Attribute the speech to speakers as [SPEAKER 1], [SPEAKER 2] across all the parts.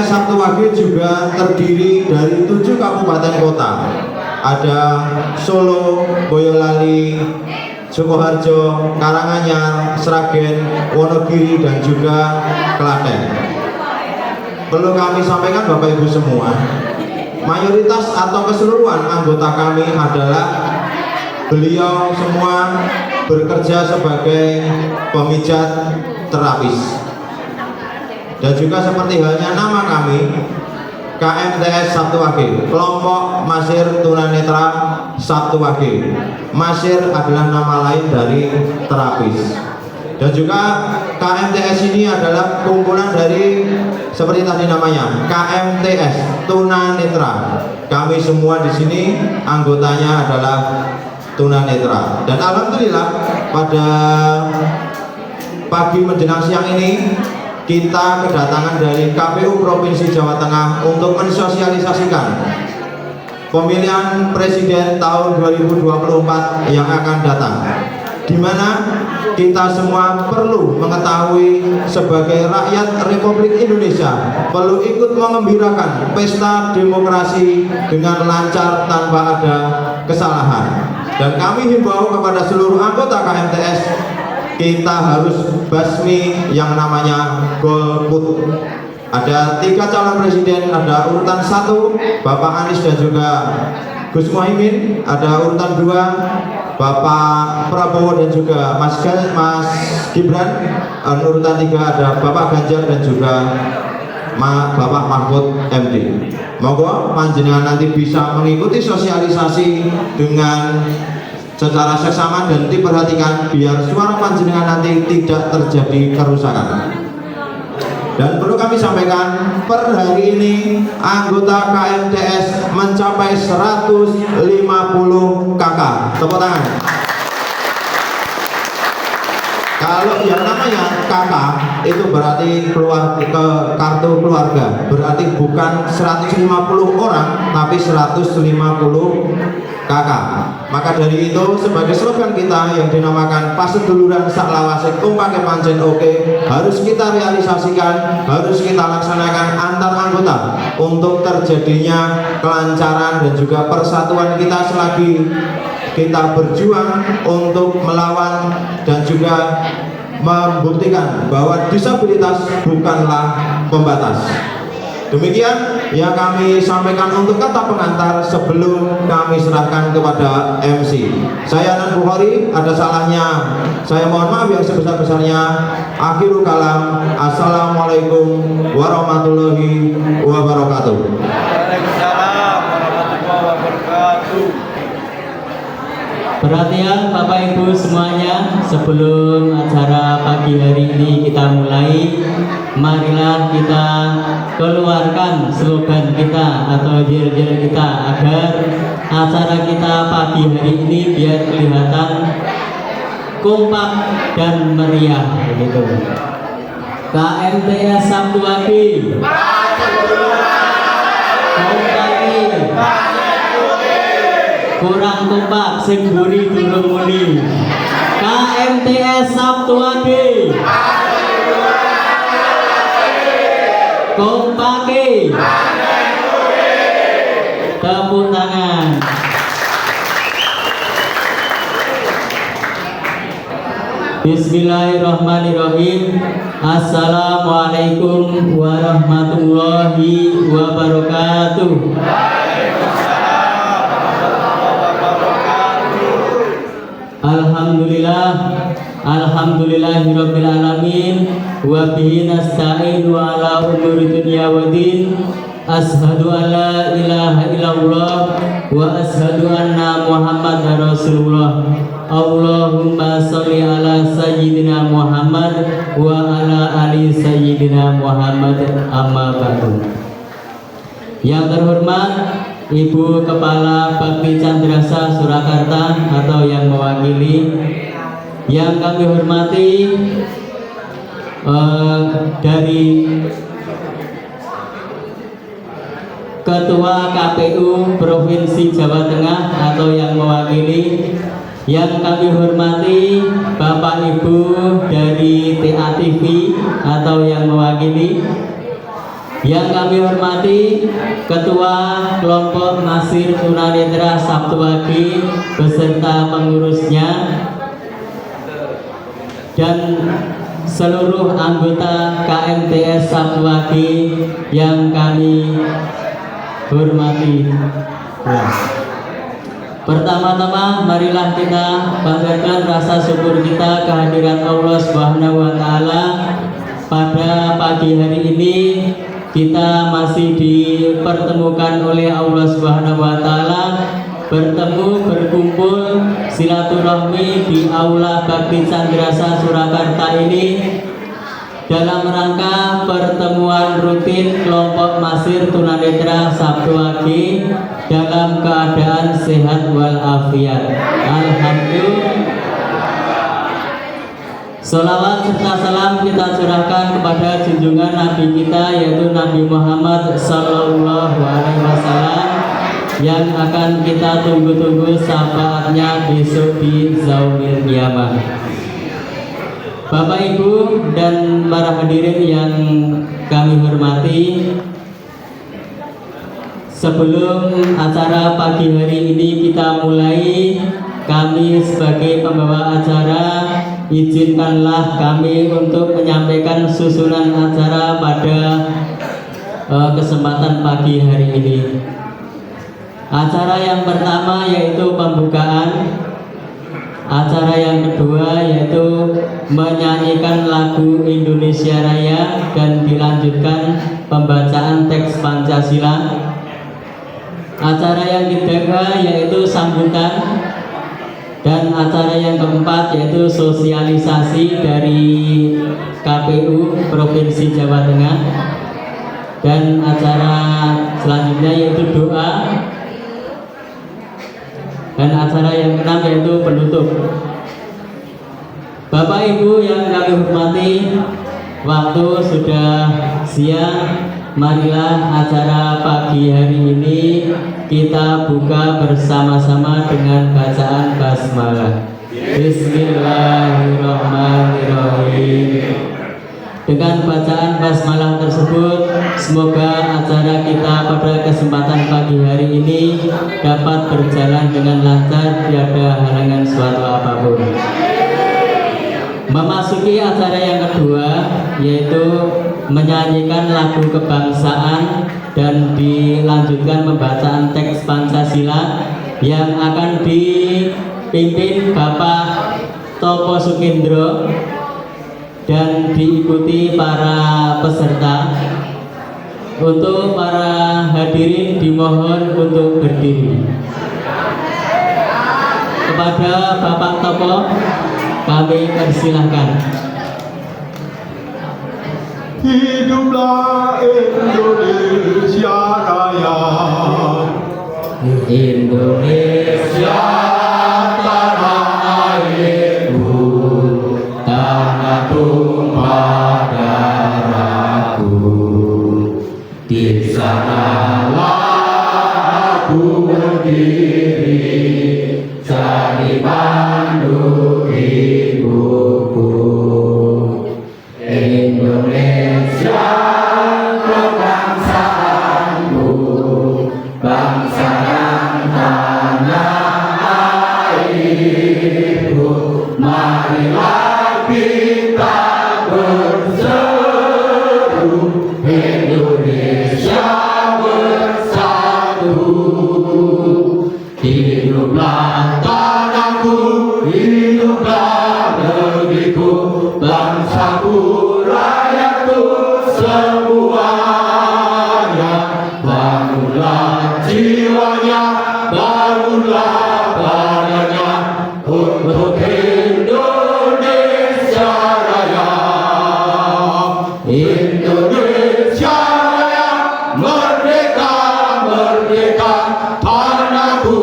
[SPEAKER 1] Sabtu Wage juga terdiri dari 7 kabupaten kota. Ada Solo, Boyolali, Sukoharjo, Karanganyar, Sragen, Wonogiri, dan juga Klaten. Perlu kami sampaikan Bapak Ibu semua, mayoritas atau keseluruhan anggota kami adalah beliau semua bekerja sebagai pemijat terapis. Dan juga seperti halnya nama kami, KMTS Sabtu Wage, Kelompok Masyir Tunanetra Sabtu Wage. Masyir adalah nama lain dari terapis. Dan juga KMTS ini adalah kumpulan dari seperti tadi namanya, KMTS Tunanetra. Kami semua di sini anggotanya adalah tunanetra. Dan alhamdulillah pada pagi menjelang siang ini kita kedatangan dari KPU Provinsi Jawa Tengah untuk mensosialisasikan pemilihan presiden tahun 2024 yang akan datang, di mana kita semua perlu mengetahui sebagai rakyat Republik Indonesia perlu ikut mengembirakan pesta demokrasi dengan lancar tanpa ada kesalahan. Dan kami himbau kepada seluruh anggota KMTS, kita harus basmi yang namanya golput. Ada 3 calon presiden, ada urutan 1 Bapak Anies dan juga Gus Muhaimin, ada urutan 2 Bapak Prabowo dan juga Mas Gibran, dan urutan 3 ada Bapak Ganjar dan juga Bapak Mahfud MD. Moga panjenengan nanti bisa mengikuti sosialisasi dengan secara seksama dan diperhatikan biar suara panjenengan nanti tidak terjadi kerusakan. Dan perlu kami sampaikan, per hari ini anggota KMTS mencapai 150 kakak. Tepuk tangan. Kalau yang namanya kakak itu berarti keluar ke kartu keluarga, berarti bukan 150 orang tapi 150 kakak. Maka dari itu sebagai slogan kita yang dinamakan paseduluran saklawasik umpake pancen oke, harus kita realisasikan, harus kita laksanakan antar anggota untuk terjadinya kelancaran dan juga persatuan kita selagi kita berjuang untuk melawan dan juga membuktikan bahwa disabilitas bukanlah pembatas. Demikian yang kami sampaikan untuk kata pengantar sebelum kami serahkan kepada MC. Saya Nan Bukhari, ada salahnya saya mohon maaf yang sebesar-besarnya. Akhirul kalam, assalamualaikum warahmatullahi wabarakatuh.
[SPEAKER 2] Waalaikumsalam warahmatullahi wabarakatuh.
[SPEAKER 3] Perhatian Bapak Ibu semuanya, sebelum acara pagi hari ini kita mulai, marilah kita keluarkan slogan kita atau yel-yel kita agar acara kita pagi hari ini biar kelihatan kompak dan meriah begitu. KMTS Sabtu Wage, kurang kompak sing buri durung muni. KMTS Sabtu Wage, kompake, tepuk tangan. Bismillahirrahmanirrahim. Assalamualaikum warahmatullahi wabarakatuh. Alhamdulillahirabbil alamin wa bihi nasta'in wa ala umuri dunya waddin. Asyhadu an la ilaha illallah wa asyhadu anna Muhammadar Rasulullah. Allahumma sholli ala sayyidina Muhammad wa ala ali sayyidina Muhammad, amma ba'du. Yang terhormat Ibu Kepala Bakti Candrasa Surakarta atau yang mewakili, yang kami hormati dari Ketua KPU Provinsi Jawa Tengah atau yang mewakili, yang kami hormati Bapak Ibu dari TATV atau yang mewakili, Yang kami hormati Ketua Kelompok Nasir Tunanetra Sabtu Wage beserta pengurusnya dan seluruh anggota KMTS Sabtu Wage yang kami hormati. Pertama-tama marilah kita panjatkan rasa syukur kita kehadirat Allah Subhanahu wa taala. Pada pagi hari ini kita masih dipertemukan oleh Allah Subhanahu wa taala, bertemu berkumpul silaturahmi di Aula Bakti Candrasa Surakarta ini dalam rangka pertemuan rutin kelompok Nasir Tunanetra Sabtu Wage dalam keadaan sehat walafiat. Alhamdulillah. Salawat serta salam kita curahkan kepada junjungan Nabi kita yaitu Nabi Muhammad Sallallahu Alaihi Wasallam yang akan kita tunggu-tunggu syafaatnya besok di Yaumil Qiyamah. Bapak Ibu dan para hadirin yang kami hormati, sebelum acara pagi hari ini kita mulai, kami sebagai pembawa acara izinkanlah kami untuk menyampaikan susunan acara pada kesempatan pagi hari ini. Acara yang pertama yaitu pembukaan. Acara yang kedua yaitu menyanyikan lagu Indonesia Raya dan dilanjutkan pembacaan teks Pancasila. Acara yang ketiga yaitu sambutan, dan acara yang keempat yaitu sosialisasi dari KPU Provinsi Jawa Tengah, dan acara selanjutnya yaitu doa, dan acara yang keenam yaitu penutup. Bapak Ibu yang kami hormati, waktu sudah siang. Marilah acara pagi hari ini kita buka bersama-sama dengan bacaan basmalah. Bismillahirrahmanirrahim. Dengan bacaan basmalah tersebut, semoga acara kita pada kesempatan pagi hari ini dapat berjalan dengan lancar, tiada halangan suatu apapun. Memasuki acara yang kedua yaitu menyanyikan lagu kebangsaan dan dilanjutkan pembacaan teks Pancasila yang akan dipimpin Bapak Topo Sukendro dan diikuti para peserta. Untuk para hadirin dimohon untuk berdiri. Kepada Bapak Topo kami persilahkan.
[SPEAKER 4] Hiduplah Indonesia Raya.
[SPEAKER 3] Indonesia tanah airku, tanah tumpah darahku. Di sanalah aku berdiri, jadi pandu hidupku. Indonesia kebangsaanku, bangsa yang tanah airku. Marilah kita berseru, Indonesia bersatu. Hiduplah tanahku, hiduplah negeriku, bangsaku, rakyatku semuanya. Bangunlah jiwanya, bangunlah badannya untuk Indonesia Raya. Indonesia Raya, merdeka, merdeka, tanahku,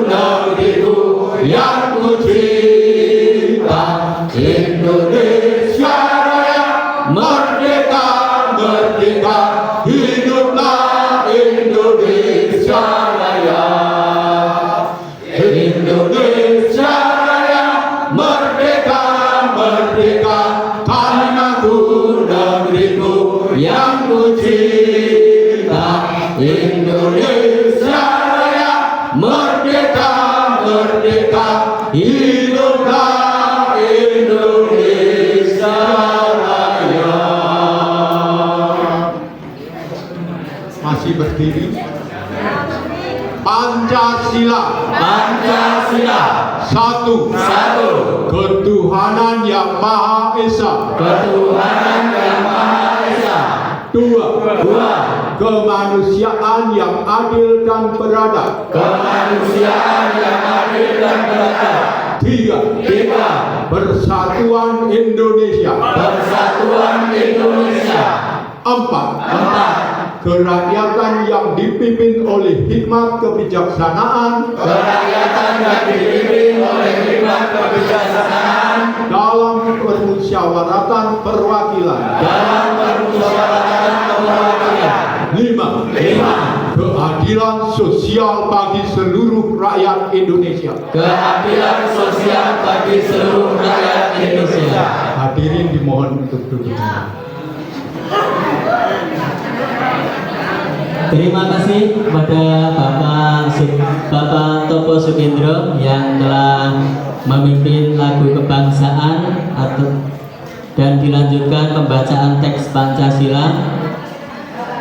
[SPEAKER 3] negeriku yang ku cinta. Indonesia Raya, merdeka, merdeka, hiduplah Indonesia Raya. Indonesia Raya, merdeka, merdeka, tanahku, negeriku yang ku cinta.
[SPEAKER 4] Indonesia Raya, merdeka, merdeka, hiduplah Indonesia Raya. Masih berdiri. Pancasila.
[SPEAKER 3] Pancasila.
[SPEAKER 4] Satu. Ketuhanan yang Maha Esa.
[SPEAKER 3] Ketuhanan yang Maha Esa.
[SPEAKER 4] Dua.
[SPEAKER 5] kemanusiaan yang adil dan beradab.
[SPEAKER 3] Kemanusiaan yang adil dan beradab.
[SPEAKER 5] Tiga, Persatuan Indonesia.
[SPEAKER 3] Persatuan Indonesia.
[SPEAKER 5] Empat, kerakyatan yang dipimpin oleh hikmat kebijaksanaan
[SPEAKER 3] Kerakyatan yang dipimpin oleh hikmat kebijaksanaan
[SPEAKER 5] dalam permusyawaratan perwakilan.
[SPEAKER 3] dalam permusyawaratan perwakilan.
[SPEAKER 5] Lima, keadilan sosial bagi seluruh rakyat Indonesia.
[SPEAKER 3] Keadilan sosial bagi seluruh rakyat Indonesia.
[SPEAKER 5] Hadirin dimohon untuk duduk.
[SPEAKER 3] Terima kasih kepada Bapak Topo Sukendro yang telah memimpin lagu kebangsaan dan dilanjutkan pembacaan teks Pancasila.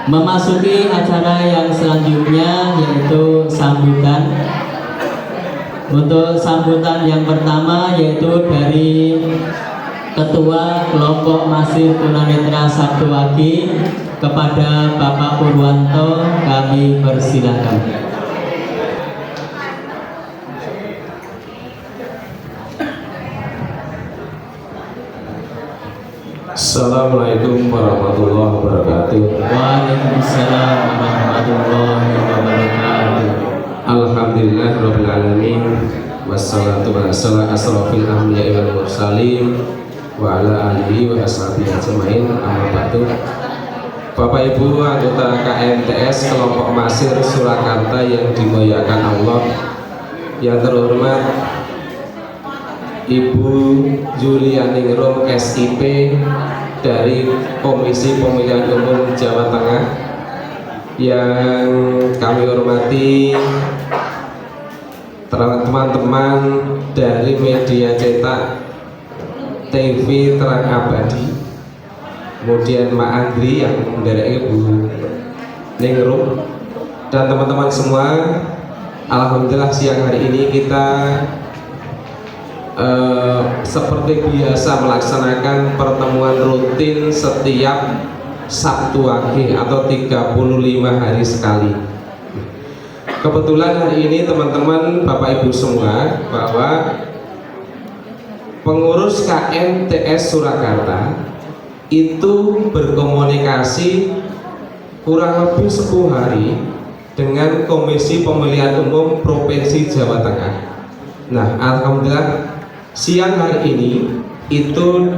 [SPEAKER 3] Memasuki acara yang selanjutnya yaitu sambutan. Untuk sambutan yang pertama yaitu dari Ketua Kelompok Masir Tunanetra Sabtu Wage kepada Bapak Purwanto, kami persilakan.
[SPEAKER 6] Assalamualaikum warahmatullahi wabarakatuh.
[SPEAKER 3] Waalaikumsalam warahmatullahi wabarakatuh.
[SPEAKER 6] Alhamdulillah rabbil alamin. Wassalatu wassalamu asrofil anbiya'i wal mursalin wa ala alihi wa ashabihi ajmain. Amma ba'du. Bapak Ibu anggota KMTS Kelompok Masir Surakarta yang dimuliakan Allah, yang terhormat Ibu Julianingrum SIP dari Komisi Pemilihan Umum Jawa Tengah, yang kami hormati teman-teman dari media cetak TV Terang Abadi, kemudian Mak Andri yang menderek Bu Ningrum, dan teman-teman semua. Alhamdulillah siang hari ini kita seperti biasa melaksanakan pertemuan rutin setiap Sabtu Wage atau 35 hari sekali. Kebetulan hari ini teman-teman Bapak Ibu semua, bahwa pengurus KMTS Surakarta itu berkomunikasi kurang lebih 10 hari dengan Komisi Pemilihan Umum Provinsi Jawa Tengah. Nah, alhamdulillah siang hari ini itu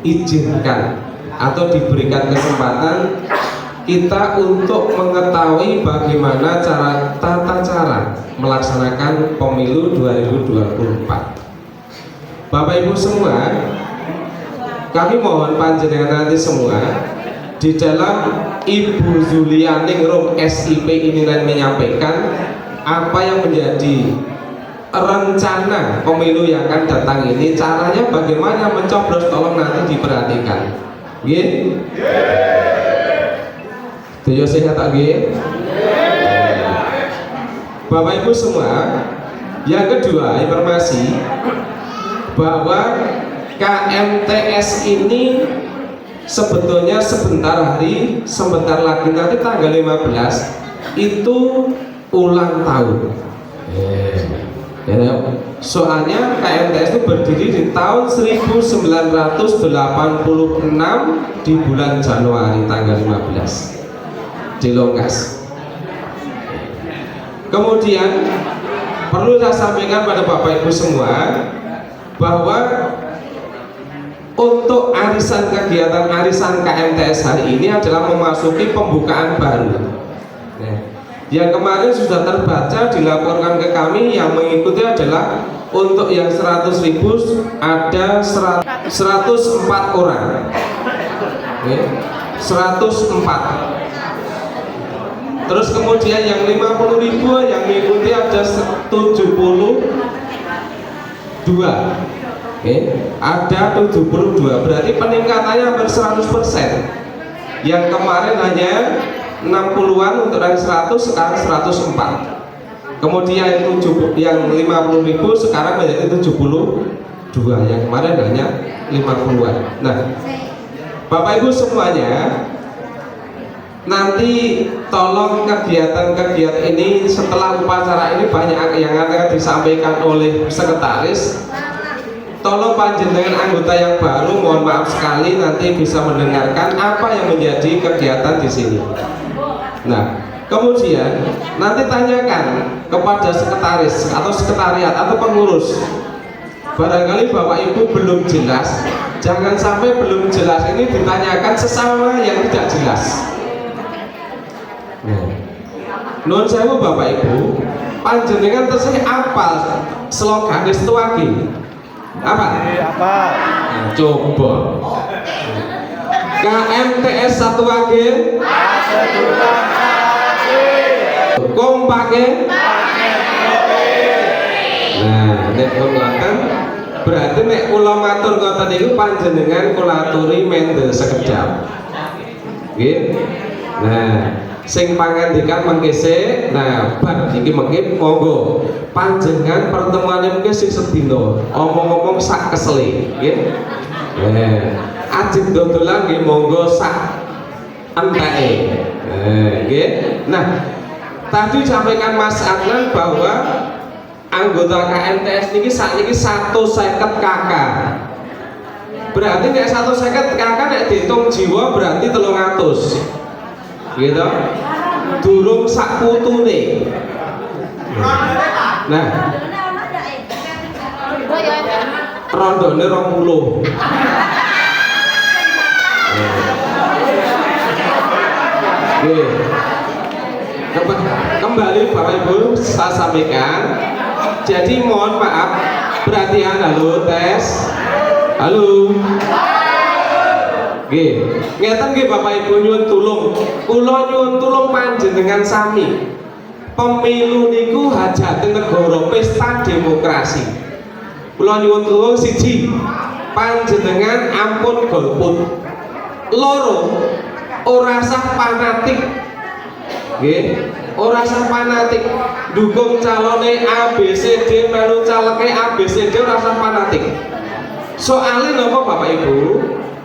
[SPEAKER 6] diizinkan atau diberikan kesempatan kita untuk mengetahui bagaimana tata cara melaksanakan pemilu 2024. Bapak Ibu semua, kami mohon panjenengan nanti semua di dalam Ibu Julianingrum SIP ini menyampaikan apa yang menjadi rencana pemilu yang akan datang ini, caranya bagaimana mencoblos, tolong nanti diperhatikan. Nggih? Tujuh sehat nggih? Bapak Ibu semua, yang kedua informasi bahwa KMTS ini sebetulnya sebentar lagi nanti tanggal 15 itu ulang tahun. Soalnya KMTS itu berdiri di tahun 1986 di bulan Januari tanggal 15 di Longkas. Kemudian perlu saya sampaikan pada Bapak Ibu semua bahwa untuk kegiatan arisan KMTS hari ini adalah memasuki pembukaan baru. Yang kemarin sudah terbaca dilaporkan ke kami, yang mengikuti adalah untuk yang 100.000 ada 104 orang. 104. Terus kemudian yang 50.000 yang mengikuti ada 72. Oke, ada 72. Berarti peningkatannya hampir 100%. Yang kemarin hanya 60-an untuk yang 100, sekarang 104. Kemudian yang 50.000 sekarang menjadi 72. Yang kemarin hanya 50-an. Nah, Bapak Ibu semuanya, nanti tolong kegiatan-kegiatan ini setelah upacara ini banyak yang akan disampaikan oleh sekretaris. Tolong panjenengan anggota yang baru, mohon maaf sekali nanti bisa mendengarkan apa yang menjadi kegiatan di sini. Nah, kemudian nanti tanyakan kepada sekretaris atau sekretariat atau pengurus. Barangkali Bapak Ibu belum jelas, jangan sampai belum jelas ini ditanyakan sesama yang tidak jelas. Nuwun sewu Bapak Ibu, panjenengan tesih apal slogan Istuwagi? Apa?
[SPEAKER 2] Apa?
[SPEAKER 6] Nah, coba. KMTS satu wage. Kompake. Nah, nek ngoten berarti nek kula matur ngoten niku panjenengan kula aturi mendel sekedap. Nggih. Nah, sing pangandikan mengke sik. Nah, bar iki mengke monggo panjenengan pertemuane mengke sing sedina omong-omong sak kesele, nggih. Ajeng dodolan nggih monggo sak enteke. Nggih. Nah, tadi sampaikan Mas Adnan bahwa anggota KMTS niki sakniki 150 KK. Berarti nek 150 KK nek dihitung jiwa berarti 300. Gitu. Durung sak putune. Nah, rondone 20. Oke. Kembali Bapak Ibu saya sampaikan. Jadi mohon maaf, perhatian, halo tes. Halo. Nggih, ngeten nggih Bapak Ibu nyuwun tulung. Kula nyuwun tulung panjenengan sami. Pemilu niku hajate negara, pesta demokrasi. Kula nyuwun tulung siji, panjenengan ampun golput. Loro, ora sah fanatik. Nggih, ora sah fanatik. Dukung calone ABCD melu caleke ABCD ora sah fanatik. Soale napa Bapak Ibu?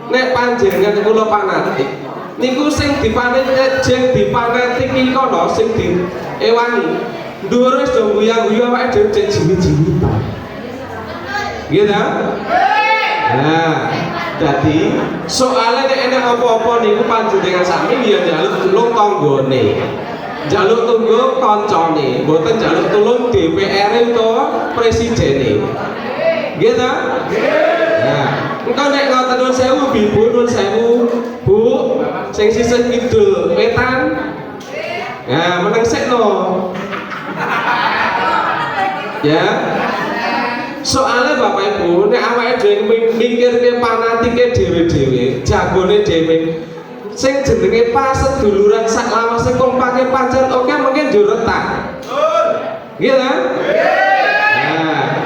[SPEAKER 6] Nek panjenengan kula fanatik niku sing dipanetik jeng dipanetik iki kono sing diewangi dhuwur wis do guyang-guyang awake dhewe cek jiwi-jiwi nggih ta? Nah, dadi soalnya nek enek apa-apa niku panjenengan sami ya njaluk tulung tanggane, njaluk tulung kancane, mboten njaluk tulung DPR utawa presidene nggih ta? Nah, engkau nek ngoten nuwun sewu Bibu, nuwun sewu Bu, sing sisih kidul wetan. Nah, meneng sekno. Ya. Soalnya Bapak Ibu, nek awake dhewe mikirke fanatike dhewe-dhewe, jagone dhewe. Sing jenenge paseduluran sak lawase kompake pancen oke mungkin yo retak. Nggih ta?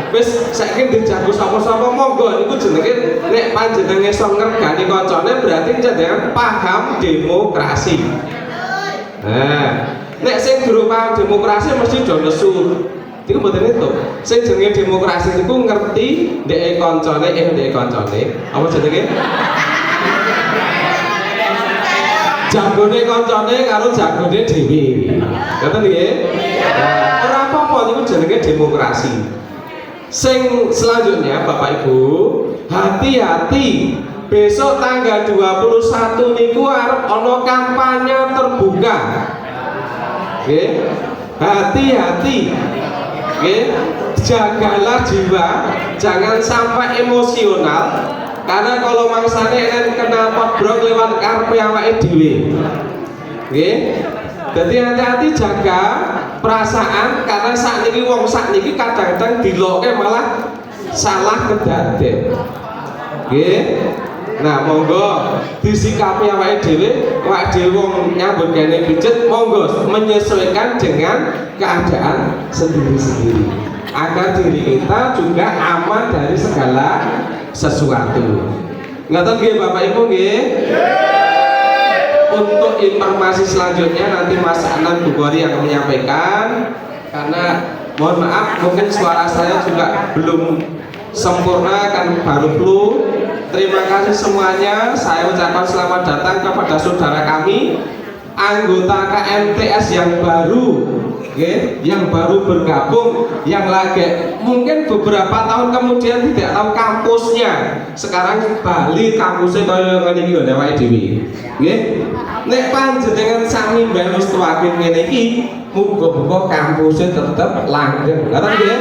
[SPEAKER 6] Wis saiki dijago sapa-sapa monggo niku jenenge nek panjenengan iso ngergani kancane berarti jenengan paham demokrasi. Nah, nek sing durung paham demokrasi mesti do nesu. Iku mboten itu. Sing jenenge demokrasi niku ngerti ndeke kancane ndeke kancane. Apa jenenge? Jagone kancane karo jagone dhewe. Ngoten nggih? Nah, ora apa-apa niku jenenge demokrasi. Sing selanjutnya Bapak Ibu, hati-hati besok tanggal 21 niku arep ana kampanye terbuka. Oke, hati-hati. Oke, jagalah jiwa, jangan sampai emosional. Karena kalau mangsane enen kena podbrok lewat karepe awake dhewe. Oke. Jadi hati-hati jaga perasaan karena saat ini wong saat ini kadang-kadang diloke malah salah kedaden. Oke. Nah, monggo disikapi awake dhewe wong nyambut gawe pijet, monggo menyesuaikan dengan keadaan sendiri-sendiri agar diri kita juga aman dari segala sesuatu. Ngoten nggih Bapak Ibu nggih? Untuk informasi selanjutnya nanti Mas Anan Bukhari akan menyampaikan, karena mohon maaf mungkin suara saya juga belum sempurna kan, baru flu. Terima kasih semuanya. Saya ucapkan selamat datang kepada saudara kami anggota KMTS yang baru, yang baru bergabung, yang lagi mungkin beberapa tahun kemudian tidak tahu kampusnya. Sekarang Bali kampusnya kaya ngene iki lho awake dhewe. Nggih. Nek panjenengan sami mbae tuakin ngene iki, muga-muga kampusnya tetep langgeng. Ngoten nggih?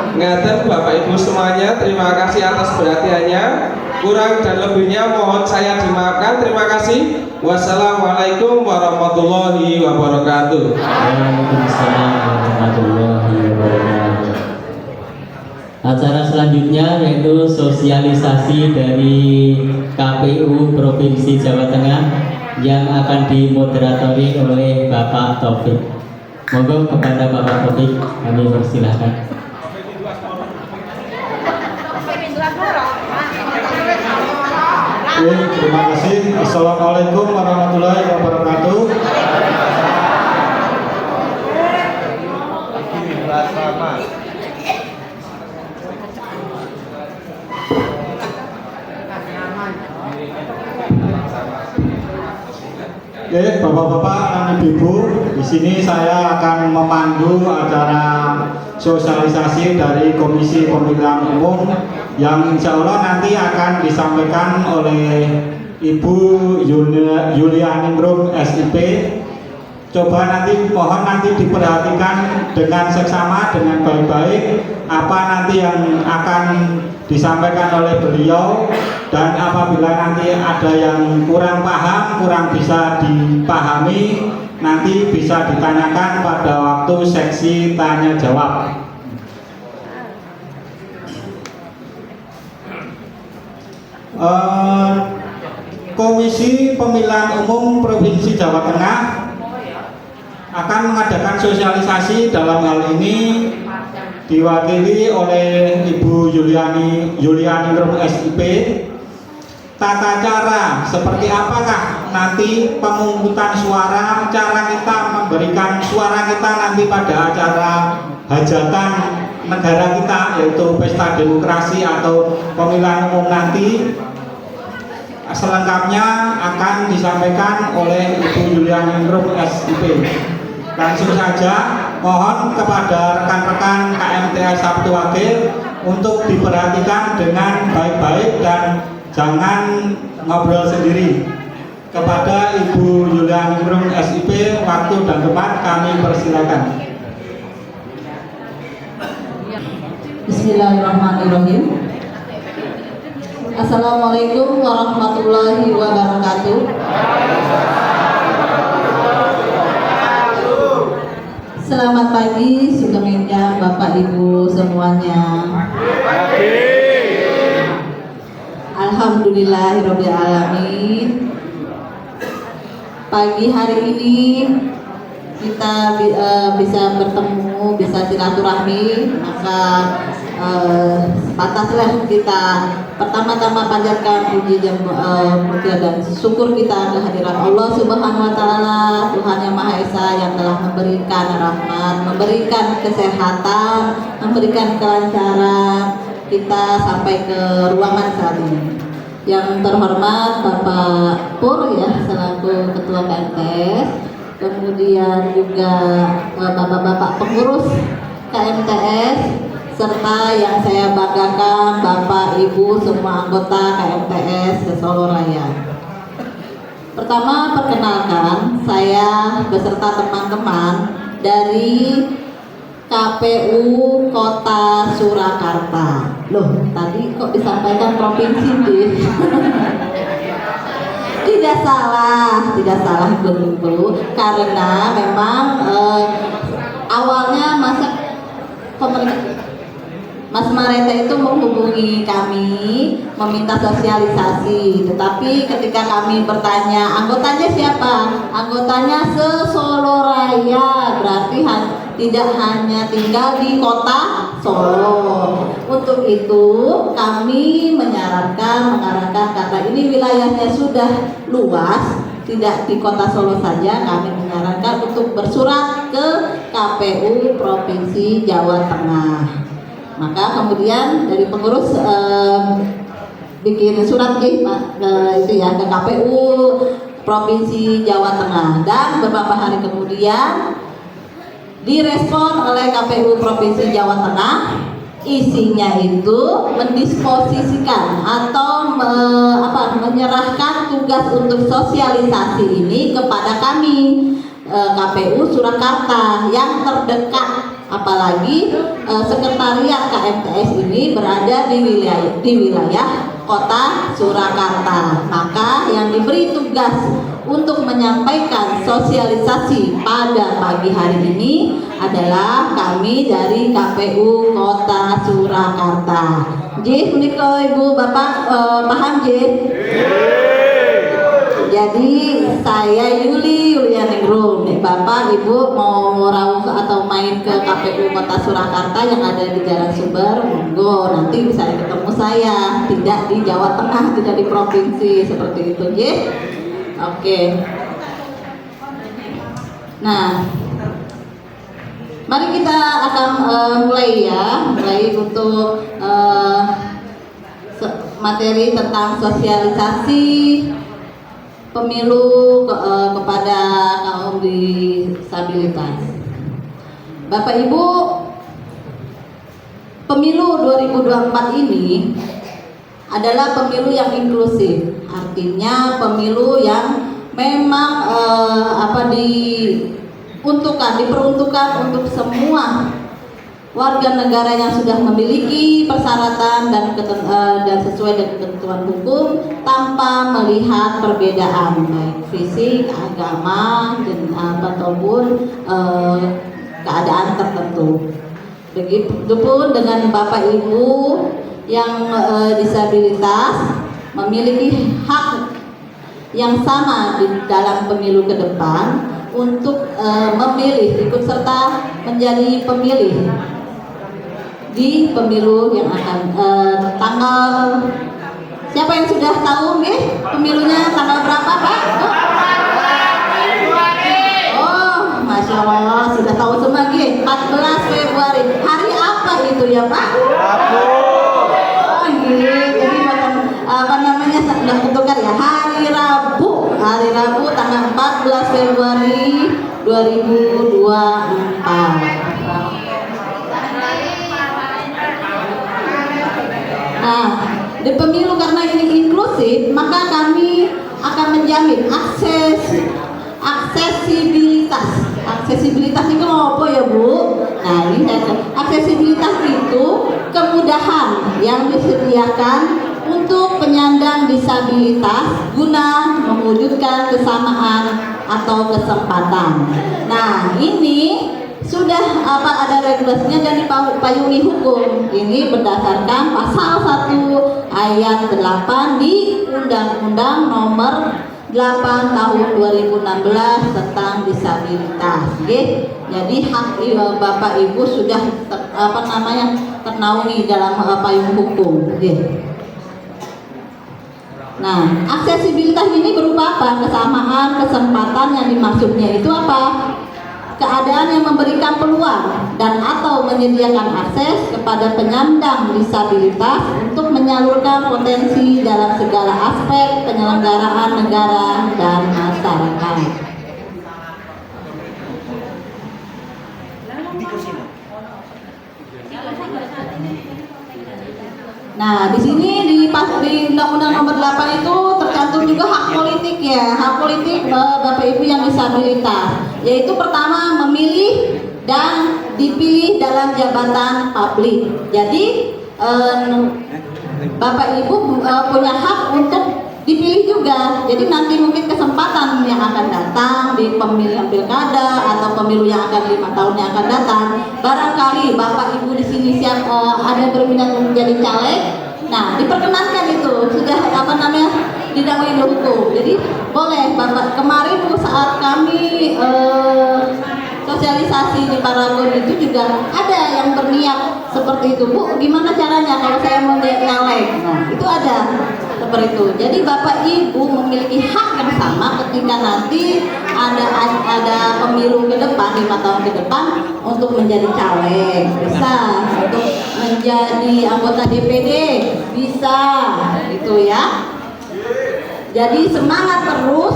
[SPEAKER 6] Ngaten Bapak Ibu semuanya, terima kasih atas perhatiannya. Kurang dan lebihnya mohon saya dimaafkan. Terima kasih. Wassalamualaikum warahmatullahi wabarakatuh.
[SPEAKER 3] Waalaikumsalam warahmatullahi wabarakatuh. Acara selanjutnya yaitu sosialisasi dari KPU Provinsi Jawa Tengah yang akan dimoderatori oleh Bapak Taufik. Monggo kepada Bapak Taufik kami persilahkan.
[SPEAKER 5] Terima kasih. Assalamualaikum warahmatullahi wabarakatuh. Oke, Bapak-bapak dan Ibu, di sini saya akan memandu acara sosialisasi dari Komisi Pemilihan Umum yang insya Allah nanti akan disampaikan oleh Ibu Yuliani Ningrum SIP. Coba nanti mohon nanti diperhatikan dengan seksama, dengan baik-baik apa nanti yang akan disampaikan oleh beliau, dan apabila nanti ada yang kurang paham, kurang bisa dipahami, nanti bisa ditanyakan pada waktu seksi tanya jawab. Komisi Pemilihan Umum Provinsi Jawa Tengah akan mengadakan sosialisasi, dalam hal ini diwakili oleh Ibu Yuliani Ningrum SIP. Tata cara seperti apakah nanti pemungutan suara, cara kita memberikan suara kita nanti pada acara hajatan negara kita, yaitu pesta demokrasi atau pemilihan umum nanti. Selengkapnya akan disampaikan oleh Ibu Yuliani Ningrum SIP. Langsung saja mohon kepada rekan-rekan KMTS Sabtu Wakil untuk diperhatikan dengan baik-baik dan jangan ngobrol sendiri. Kepada Ibu Yuliani Ningrum SIP, waktu dan tempat kami persilakan.
[SPEAKER 7] Bismillahirrahmanirrahim. Assalamualaikum warahmatullahi wabarakatuh. Selamat pagi, sugeng Bapak Ibu semuanya. Alhamdulillahirabbil alamin. Pagi hari ini kita bisa bertemu, bisa silaturahmi, maka pantaslah kita pertama-tama panjatkan puji dan syukur kita kehadiran Allah Subhanahu wa taala, Tuhan yang Maha Esa, yang telah memberikan rahmat, memberikan kesehatan, memberikan kelancaran kita sampai ke ruangan saat ini. Yang terhormat Bapak Pur ya selaku Ketua KMTS, kemudian juga bapak-bapak pengurus KMTS, serta yang saya banggakan Bapak Ibu semua anggota KMTS se-Solo Raya. Pertama, perkenalkan, saya beserta teman-teman dari KPU Kota Surakarta. Loh, tadi kok disampaikan provinsi deh. Tidak salah betul, karena memang awalnya masa pemerintah Mas Mareta itu menghubungi kami meminta sosialisasi, tetapi ketika kami bertanya anggotanya siapa, anggotanya se-Solo Raya, berarti tidak hanya tinggal di kota Solo. Untuk itu kami mengarahkan karena ini wilayahnya sudah luas, tidak di kota Solo saja, kami menyarankan untuk bersurat ke KPU Provinsi Jawa Tengah. Maka kemudian dari pengurus bikin surat itu ya ke KPU Provinsi Jawa Tengah, dan beberapa hari kemudian direspon oleh KPU Provinsi Jawa Tengah. Isinya itu mendisposisikan atau menyerahkan tugas untuk sosialisasi ini kepada kami KPU Surakarta yang terdekat. Apalagi sekretariat KMTS ini berada di wilayah kota Surakarta. Maka yang diberi tugas untuk menyampaikan sosialisasi pada pagi hari ini adalah kami dari KPU Kota Surakarta. Jih, menika Ibu Bapak paham jih? Jadi saya Yulianingrum, nih Bapak Ibu mau rawuh atau main ke KPU Kota Surakarta yang ada di Jalan Sumber, monggo nanti bisa ketemu saya, tidak di Jawa Tengah, tidak di provinsi seperti itu, ya. Oke. Nah, mari kita akan mulai untuk materi tentang sosialisasi pemilu kepada kaum disabilitas. Bapak Ibu, pemilu 2024 ini adalah pemilu yang inklusif, artinya pemilu yang memang diperuntukkan untuk semua warga negara yang sudah memiliki persyaratan dan sesuai dengan ketentuan hukum tanpa melihat perbedaan baik fisik, agama, dan ataupun keadaan tertentu. Begitupun dengan Bapak Ibu yang disabilitas memiliki hak yang sama di dalam pemilu ke depan untuk memilih, ikut serta menjadi pemilih di pemilu yang akan tanggal, siapa yang sudah tahu nih pemilunya tanggal berapa Pak? Oh, Masya Allah sudah tahu semua nih, 14 Februari. Hari apa itu ya Pak? Oh gitu, jadi sudah ketukar ya, hari Rabu tanggal 14 Februari 2024. Nah, di pemilu karena ini inklusif, maka kami akan menjamin aksesibilitas itu apa ya Bu? Nah, ini aksesibilitas itu kemudahan yang disediakan untuk penyandang disabilitas guna mewujudkan kesamaan atau kesempatan. Nah, ini sudah ada regulasinya dan dipayungi hukum. Ini berdasarkan pasal 1 ayat 8 di Undang-Undang Nomor 8 Tahun 2016 tentang disabilitas. Jadi hak Bapak Ibu sudah ternaungi dalam payung hukum. Nah, aksesibilitas ini berupa apa? Kesamaan, kesempatan yang dimaksudnya itu apa? Keadaan yang memberikan peluang dan atau menyediakan akses kepada penyandang disabilitas untuk menyalurkan potensi dalam segala aspek penyelenggaraan negara dan masyarakat. Nah, di sini di Undang-Undang Nomor 8 itu tercantum juga hak politik ya, hak politik Bapak Ibu yang disabilitas, yaitu pertama memilih dan dipilih dalam jabatan publik. Jadi Bapak Ibu punya hak untuk dipilih juga. Jadi nanti mungkin kesempatan yang akan datang di pemilihan pilkada atau pemilu yang akan 5 tahun yang akan datang, barangkali Bapak Ibu di sini siap ada berminat menjadi caleg. Nah, diperkenankan itu sudah didakwain hukum. Jadi boleh Bapak. Kemarin saat kami sosialisasi di Paragon itu juga ada yang berniat seperti itu. Bu, gimana caranya kalau saya mau nyalek? Nah, itu ada seperti itu. Jadi Bapak Ibu memiliki hak yang sama ketika nanti ada pemilu ke depan, 5 tahun ke depan, untuk menjadi caleg, bisa, untuk menjadi anggota DPD, bisa, gitu ya. Jadi semangat terus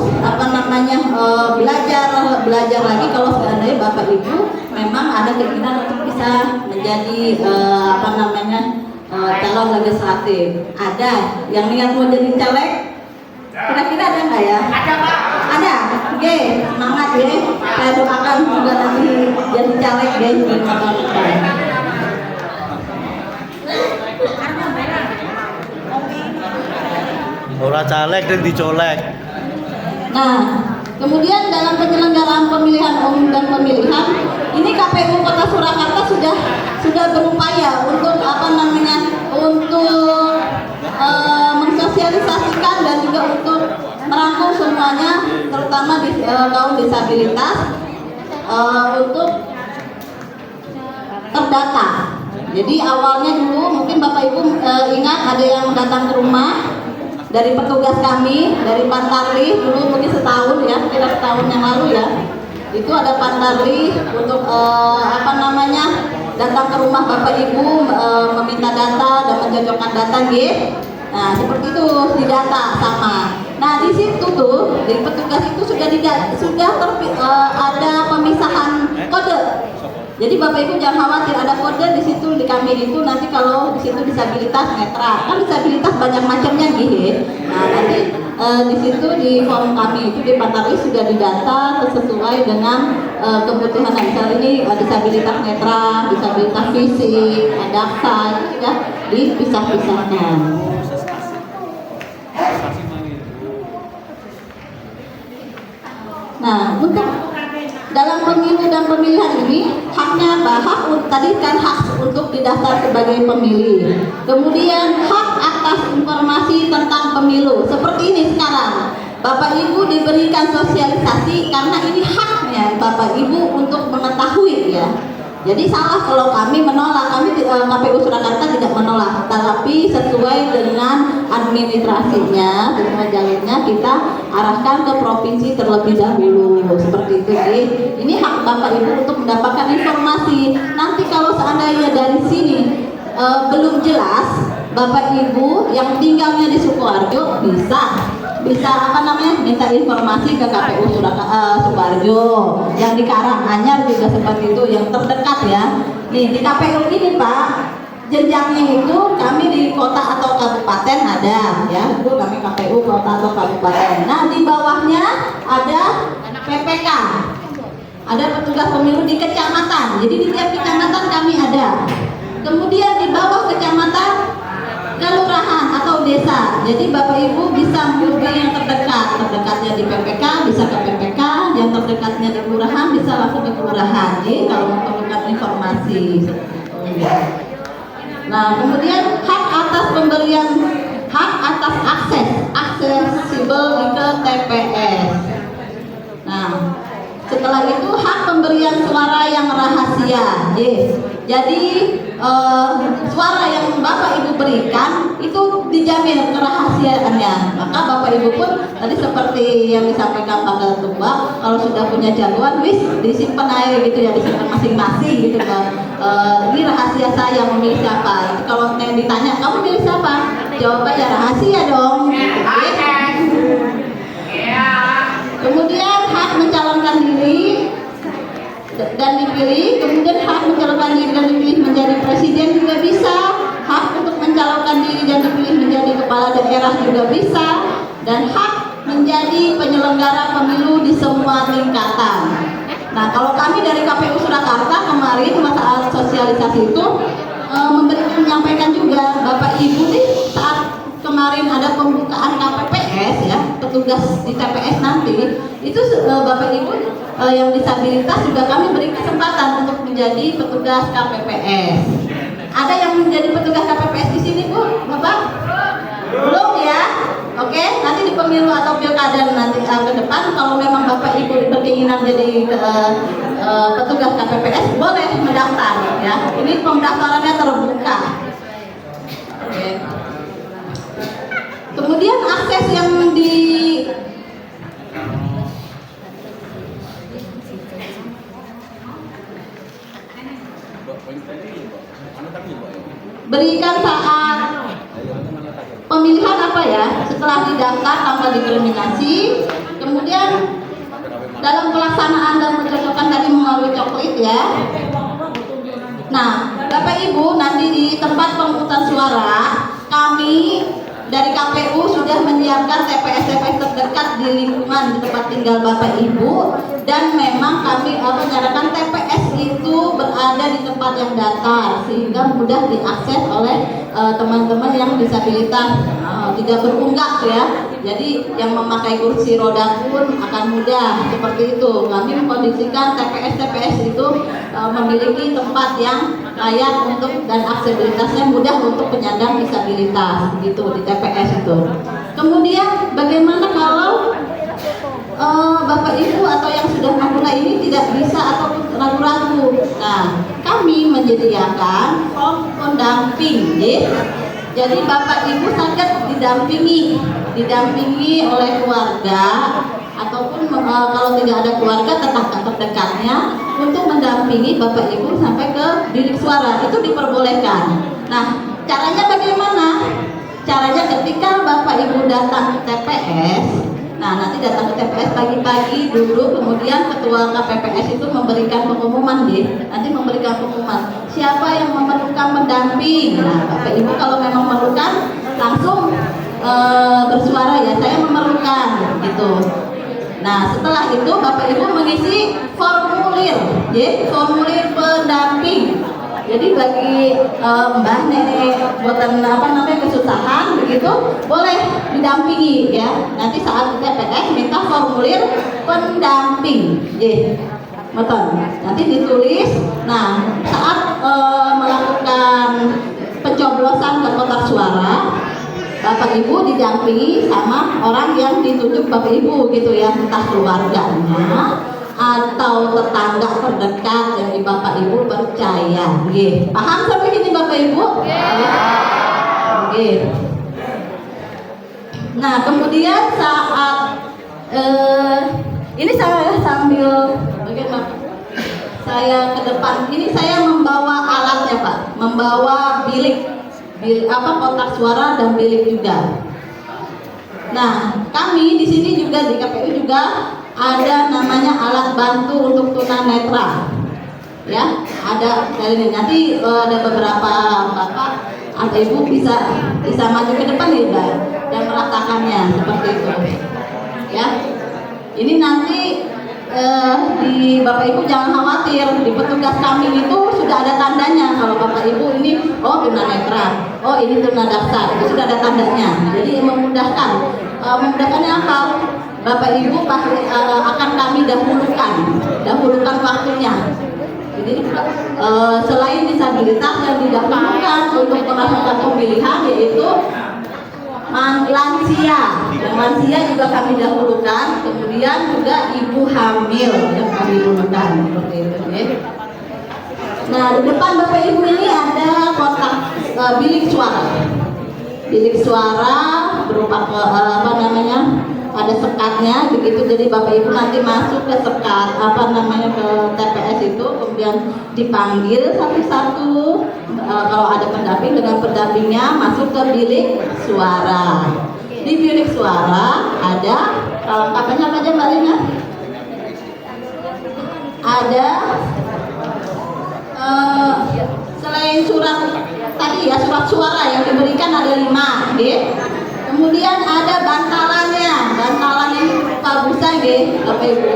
[SPEAKER 7] belajar lagi kalau seandainya Bapak Ibu memang ada keinginan untuk bisa menjadi calon legislatif. Ada yang niat mau jadi caleg? Kira-kira ada nggak ya? Ada Pak. Ada. Oke, semangat ya. Saya doakan semoga nanti jadi caleg guys di tahun depan.
[SPEAKER 2] Ora caleg dan dicolek.
[SPEAKER 7] Nah, kemudian dalam penyelenggaraan pemilihan umum dan pemilihan ini KPU Kota Surakarta sudah berupaya untuk mensosialisasikan dan juga untuk merangkul semuanya, terutama di kaum disabilitas untuk terdata. Jadi awalnya dulu mungkin Bapak Ibu ingat ada yang datang ke rumah dari petugas kami dari Pantarlih dulu, mungkin setahun yang lalu ya, itu ada Pantarlih untuk datang ke rumah Bapak Ibu meminta data dan mencocokkan data gitu. Nah seperti itu didata sama. Nah di situ tuh dari petugas itu ada pemisahan kode. Jadi Bapak Ibu jangan khawatir, ada kode di situ di kami itu. Nanti kalau di situ disabilitas netra, kan disabilitas banyak macamnya gitu. Nah nanti di situ di form kami itu di Pantarlih sudah didata sesuai dengan kebutuhan. Nah, misalnya ini disabilitas netra, disabilitas fisik, adaksa itu sudah dipisah-pisahkan. Nah untuk dalam pemilu dan pemilihan ini haknya tadi kan hak untuk didaftar sebagai pemilih, kemudian hak atas informasi tentang pemilu. Seperti ini sekarang Bapak Ibu diberikan sosialisasi karena ini haknya Bapak Ibu untuk mengetahui ya. Jadi salah kalau kami menolak, kami KPU Surakarta tidak menolak, tapi sesuai dengan administrasinya, dengan jalurnya kita arahkan ke provinsi terlebih dahulu, seperti itu. Ini hak Bapak Ibu untuk mendapatkan informasi. Nanti kalau seandainya dari sini belum jelas, Bapak Ibu yang tinggalnya di Sukoharjo bisa minta informasi ke KPU Sukoharjo, yang di Karanganyar juga seperti itu, yang terdekat ya. Nih di KPU ini Pak, jenjangnya itu kami di kota atau kabupaten ada ya, itu kami KPU kota atau kabupaten. Nah di bawahnya ada PPK, ada petugas pemilu di kecamatan. Jadi di tiap kecamatan kami ada. Kemudian di bawah kecamatan kelurahan atau desa. Jadi Bapak Ibu bisa menghubungi yang terdekatnya di PPK bisa ke PPK, yang terdekatnya di kelurahan bisa langsung ke kelurahan. Jadi kalau memerlukan informasi. Nah kemudian hak atas aksesibel ke TPS. Nah setelah itu hak pemberian suara yang rahasia. Jadi suara yang Bapak Ibu berikan itu dijamin kerahasiaannya. Maka Bapak Ibu pun tadi seperti yang disampaikan Pak Ketua, kalau sudah punya jagoan disimpan aja gitu ya, disimpan masing-masing gitu kan. Ini rahasia saya memilih siapa. Itu kalau ditanya kamu milih siapa, jawabannya rahasia dong. Gitu. Kemudian hak mencalonkan diri dan dipilih, kemudian hak mencalonkan diri dan dipilih menjadi presiden juga bisa, hak untuk mencalonkan diri dan dipilih menjadi kepala daerah juga bisa, dan hak menjadi penyelenggara pemilu di semua tingkatan. Nah kalau kami dari KPU Surakarta kemarin saat sosialisasi itu menyampaikan juga Bapak Ibu nih saat kemarin ada pembukaan KPPS ya, petugas di TPS nanti itu Bapak Ibu yang disabilitas juga kami beri kesempatan untuk menjadi petugas KPPS. Ada yang menjadi petugas KPPS di sini Bu, Bapak? Belum ya? Oke, nanti di pemilu atau pilkada nanti ke depan kalau memang Bapak Ibu berkeinginan jadi petugas KPPS boleh mendaftar ya. Ini pendaftarannya terbuka. Oke. Kemudian akses yang berikan saat pemilihan apa ya, setelah didaftar tanpa diskriminasi, kemudian dalam pelaksanaan dan pencocokan tadi melalui coklit ya. Nah, Bapak Ibu nanti di tempat pemungutan suara kami dari KPU sudah menyiapkan TPS-TPS terdekat di lingkungan di tempat tinggal Bapak Ibu, dan memang kami menyarankan TPS itu berada di tempat yang datar sehingga mudah diakses oleh teman-teman yang disabilitas, tidak berunggak ya. Jadi yang memakai kursi roda pun akan mudah seperti itu. Kami mengkondisikan TPS-TPS itu memiliki tempat yang layak untuk dan aksesibilitasnya mudah untuk penyandang disabilitas gitu di TPS itu. Kemudian bagaimana kalau Bapak Ibu atau yang sudah memulai ini tidak bisa atau ragu-ragu? Nah, kami menyediakan form pendamping ya. Jadi Bapak Ibu sangat didampingi oleh keluarga ataupun kalau tidak ada keluarga tetangga terdekatnya untuk mendampingi Bapak Ibu sampai ke bilik suara, itu diperbolehkan. Nah, caranya bagaimana? Caranya ketika Bapak Ibu datang ke TPS, nah nanti datang ke TPS pagi-pagi dulu, kemudian ketua KPPS itu memberikan pengumuman nanti memberikan pengumuman siapa yang memerlukan pendamping. Nah, Bapak Ibu kalau memang memerlukan langsung bersuara ya, saya memerlukan gitu. Nah, setelah itu Bapak Ibu mengisi formulir formulir pendamping. Jadi bagi mbah nenek buatan kesusahan begitu boleh didampingi ya. Nanti saat TPS minta formulir pendamping, betul. Nanti ditulis. Nah, saat melakukan pencoblosan ke kotak suara, Bapak Ibu didampingi sama orang yang ditunjuk Bapak Ibu gitu ya, entah keluarganya atau tetangga terdekat yang Bapak Ibu percaya. Paham sampai ini Bapak Ibu? Nah, kemudian saat ini saya sambil bagaimana? Saya ke depan ini saya membawa alatnya Pak, membawa bilik kotak suara dan bilik juga. Nah, kami di sini juga di KPU juga ada namanya alat bantu untuk tunanetra. Ya, ada dari nanti ada beberapa Bapak atau Ibu bisa maju ke depan ya dan merasakannya seperti itu. Ya. Ini nanti di Bapak Ibu jangan khawatir, di petugas kami itu sudah ada tandanya kalau Bapak Ibu ini tunanetra, ini tunadaksa, itu sudah ada tandanya. Jadi memudahkan. Memudahkannya apa? Bapak Ibu pasti akan kami dahulukan waktunya. Jadi selain disabilitas yang didahulukan untuk melakukan pemilihan yaitu lansia. Yang lansia juga kami dahulukan, kemudian juga ibu hamil yang kami dahulukan seperti itu ya. Nah, di depan Bapak Ibu ini ada kotak bilik suara. Bilik suara berupa ada sekatnya begitu. Jadi Bapak Ibu nanti masuk ke sekat ke TPS itu, kemudian dipanggil satu-satu. Kalau ada pendamping dengan pendampingnya masuk ke bilik suara. Di bilik suara ada perlengkapannya apa aja Mbak Lina? Ada selain surat tadi ya, surat suara yang diberikan ada 5 kemudian ada bantalannya. Bantalan ini berupa busa Bapak Ibu,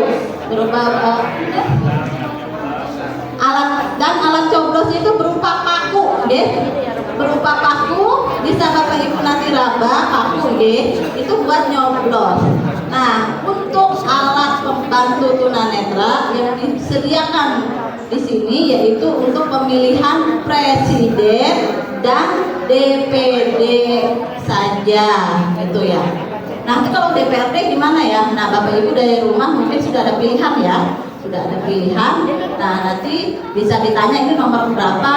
[SPEAKER 7] berupa alat coblos itu berupa paku berupa paku, bisa Bapak Ibu nanti raba paku ya, itu buat nyoblos. Nah, untuk alat pembantu tunanetra yang disediakan di sini yaitu untuk pemilihan presiden dan DPD saja, gitu ya. Nah, kalau DPRD gimana ya? Nah, Bapak Ibu dari rumah mungkin sudah ada pilihan ya, sudah ada pilihan. Nah, nanti bisa ditanya ini nomor berapa,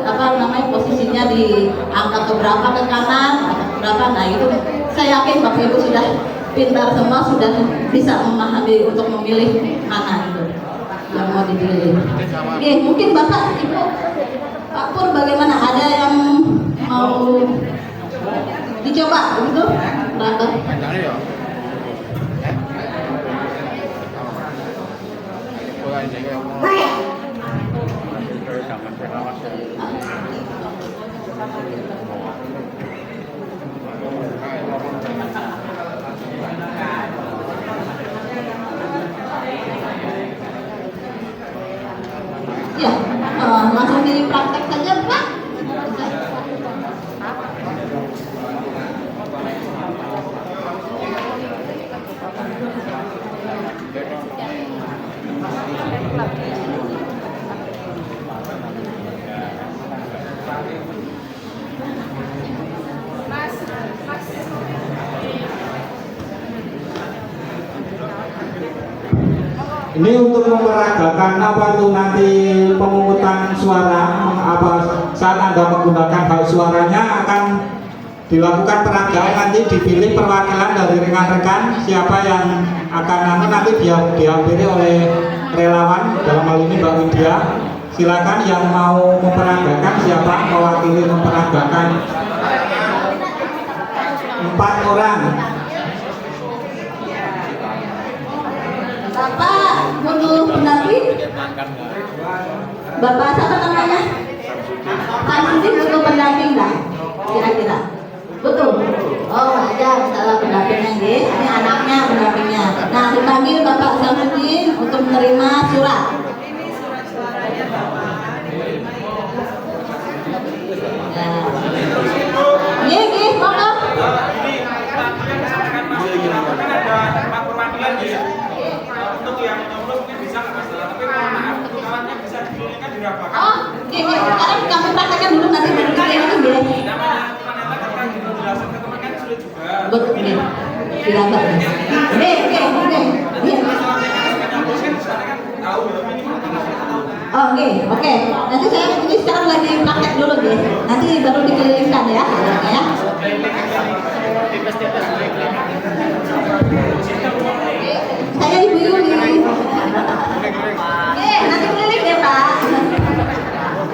[SPEAKER 7] apa namanya posisinya di angka keberapa ke kanan, atau berapa. Nah, itu saya yakin Bapak Ibu sudah pintar semua, sudah bisa memahami untuk memilih mana itu yang mau dipilih. Oke, mungkin Bapak Ibu Pak Pur bagaimana? Ada yang mau dicoba begitu? Raba. Ya, langsung dipraktek saja Pak.
[SPEAKER 5] Ini untuk memperagakan apa tuh nanti pemungutan suara, apa saat Anda menggunakan hak suaranya akan dilakukan peragaan, nanti dipilih perwakilan dari rekan-rekan siapa yang akan nanti dihampiri oleh relawan, dalam hal ini Mbak Widya. Silakan yang mau memperagakan siapa mewakili memperagakan 4 orang.
[SPEAKER 7] Bapak butuh pendamping? Bapak siapa namanya? Samsudin butuh pendamping nggak? Kira-kira? Betul? Oh ada salah pendampingnya guys. Ini anaknya pendampingnya. Nah dipanggil Bapak Samsudin untuk menerima surat. Gih, monggo. Oh, ini sekarang kami praktekkan dulu nanti baru kita yang dulu. Betul nih, tidak bagus. Oke. Oh, oke. Nanti saya ini sekarang lagi praktek dulu deh. Nanti baru dikelilingkan ya, ya. Saya Ibu Yuli. Nanti keliling ya Pak.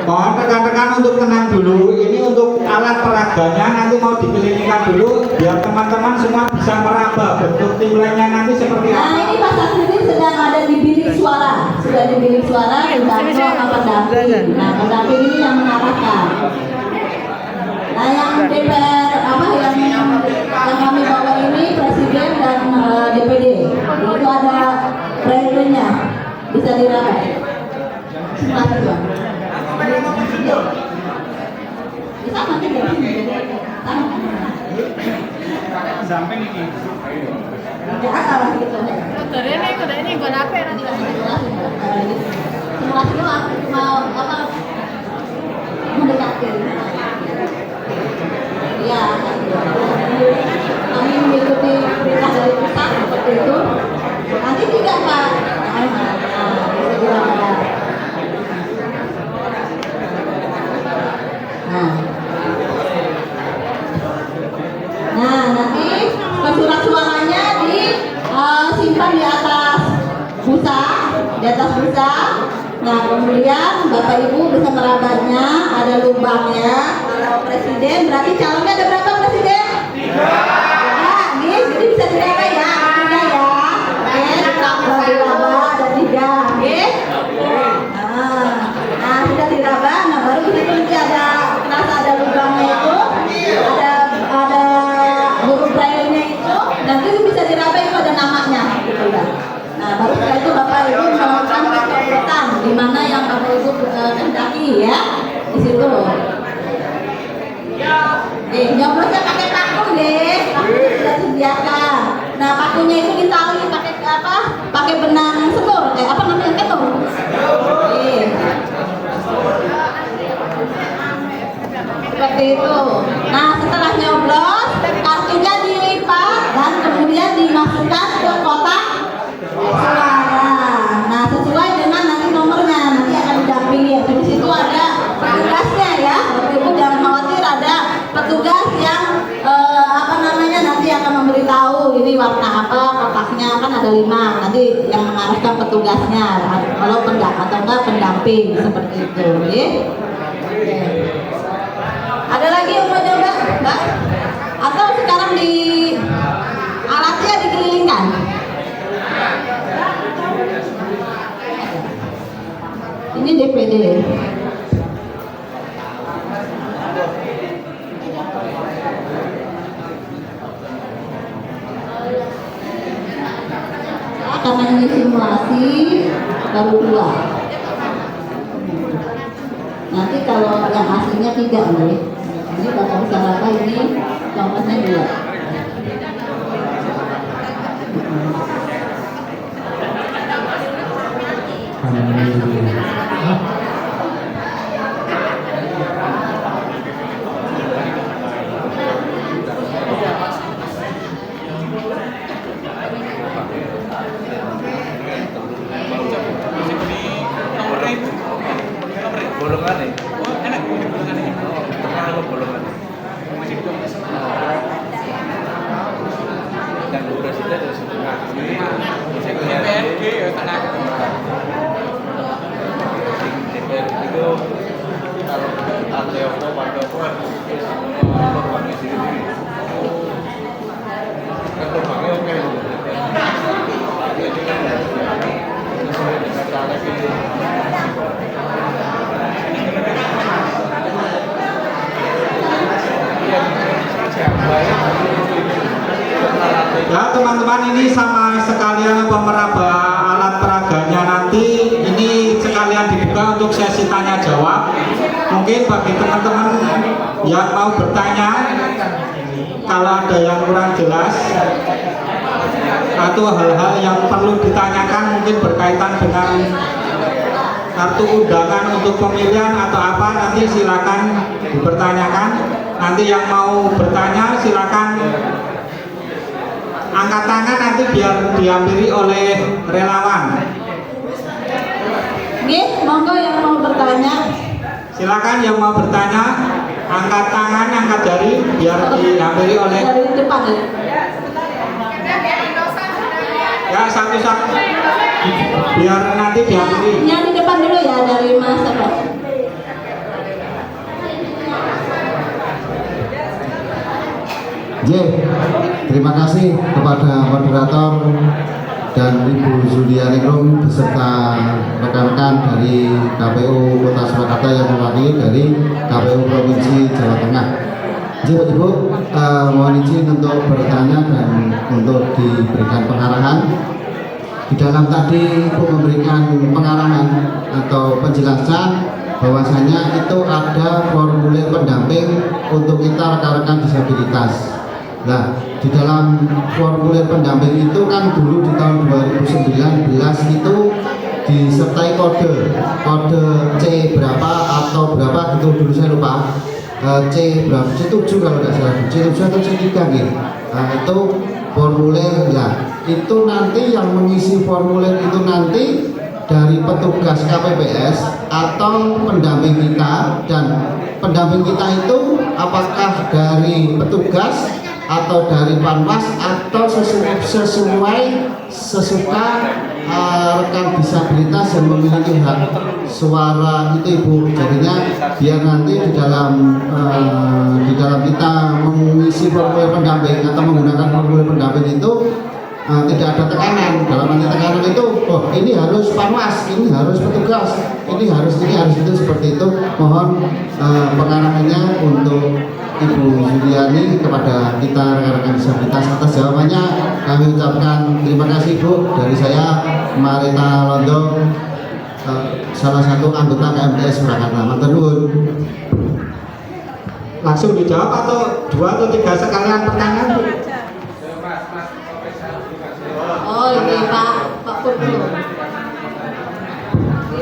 [SPEAKER 5] Mohon rekan-rekan untuk tenang dulu. Ini untuk alat peraganya nanti mau dikelilingkan dulu biar teman-teman semua bisa meraba bentuk timlengnya nanti seperti apa.
[SPEAKER 7] Nah ini Pak Samsudin sedang ada di bilik suara, sudah di bilik suara dibantu sama pendamping. Nah pendamping ini yang mengarahkan. Nah yang DPR apa yang kami bawa ini presiden dan DPD. Itu ada presidennya bisa diraba. Silakan Pak. Bisa nanti dari sini.
[SPEAKER 5] Samping ini.
[SPEAKER 7] Ya salah gitu.
[SPEAKER 8] Ini gue lapar nanti.
[SPEAKER 7] Simulasinya mau apa? Mendekatkan. Ya, kami mengikuti perintah dari pusat seperti itu. Nanti tidak Pak. Nah, nanti surat suaranya disimpan di atas busa. Nah, kemudian Bapak Ibu bisa merabanya, ada lubangnya. Kalau presiden, berarti calonnya ada berapa presiden? 3. Ya, jadi bisa diraba ya, 3 ya. Oke, diraba ada 3, oke? Nah, sudah diraba, nah baru di situ nanti ada kerasa ada lubangnya itu, ada huruf braille-nya itu, nanti bisa diraba itu ada namanya, gitu ya. Nah, baru setelah itu Bapak Ibu melakukan pencoblosan di mana yang Bapak Ibu kehendaki ya, di situ. Nyoblosnya pakai paku deh, paku sudah disediakan. Nah pakunya itu ditali pakai apa? Pakai benang senur, apa namanya kenur? Seperti itu. Nah setelah nyoblos, kartunya dilipat dan kemudian dimasukkan ke kotak suara. Nah sesuai dengan nanti nomornya, nanti akan didampingi. Di situ ada petugasnya ya, Bapak Ibu jangan khawatir, ada petugas yang nanti akan memberitahu ini warna apa kotaknya, kan ada 5, nanti yang mengarahkan petugasnya kalau atau enggak pendamping seperti itu ya. Ada lagi yang mau coba Mbak? Atau sekarang di alatnya dikelilingkan? Ini DPD. Karena ini simulasi baru 2. Nanti kalau yang aslinya 3 nih. Ini bakal bisa apa ini contohnya 2.
[SPEAKER 5] Ya teman-teman, ini sama sekalian pemeraba alat peraganya nanti ini sekalian dibuka untuk sesi tanya jawab. Mungkin bagi teman-teman yang mau bertanya, kalau ada yang kurang jelas atau hal-hal yang perlu ditanyakan mungkin berkaitan dengan kartu undangan untuk pemilihan atau apa, nanti silakan dipertanyakan. Nanti yang mau bertanya silakan angkat tangan, nanti biar dihampiri oleh relawan.
[SPEAKER 7] Nih, monggo yang mau bertanya.
[SPEAKER 5] Silakan yang mau bertanya, angkat tangan, angkat jari, biar dihampiri oleh.
[SPEAKER 7] Dari depan ya.
[SPEAKER 5] Ya satu-satu, biar nanti dihampiri.
[SPEAKER 7] Yang di depan dulu ya, dari Mas apa?
[SPEAKER 1] Terima kasih kepada moderator dan Ibu Zulia Ningrum beserta rekan-rekan dari KPU Kota Surakarta yang mewakili dari KPU Provinsi Jawa Tengah. Bapak Ibu, mohon izin untuk bertanya dan untuk diberikan pengarahan. Di dalam tadi Ibu memberikan pengarahan atau penjelasan bahwasanya itu ada formulir pendamping untuk kita rekan-rekan disabilitas. Nah, di dalam formulir pendamping itu kan dulu di tahun 2019 itu disertai kode C berapa atau berapa gitu, dulu saya lupa. C berapa, C7 kalau tidak salah, C7 atau C3 gitu. Nah, itu formulir. Nah, itu nanti yang mengisi formulir itu nanti dari petugas KPPS atau pendamping kita, dan pendamping kita itu apakah dari petugas atau dari Panwas atau sesuai sesuka rekan disabilitas yang memiliki hak suara itu Ibu. Jadinya biar nanti di dalam kita mengisi formulir pendamping atau menggunakan formulir pendamping itu tidak ada tekanan. Dalam arti tekanan itu, oh ini harus Panwas, ini harus petugas, ini harus itu, seperti itu. Mohon pengarahannya untuk Ibu Juliani kepada kita rekan-rekan disabilitas. Atas jawabannya kami ucapkan terima kasih Bu. Dari saya Marita Londo, salah satu anggota KMTS Surakarta. Matur nuwun.
[SPEAKER 5] langsung dijawab atau 2 atau 3 sekalian pertanyaan?
[SPEAKER 7] Oh ini Pak Pur dulu.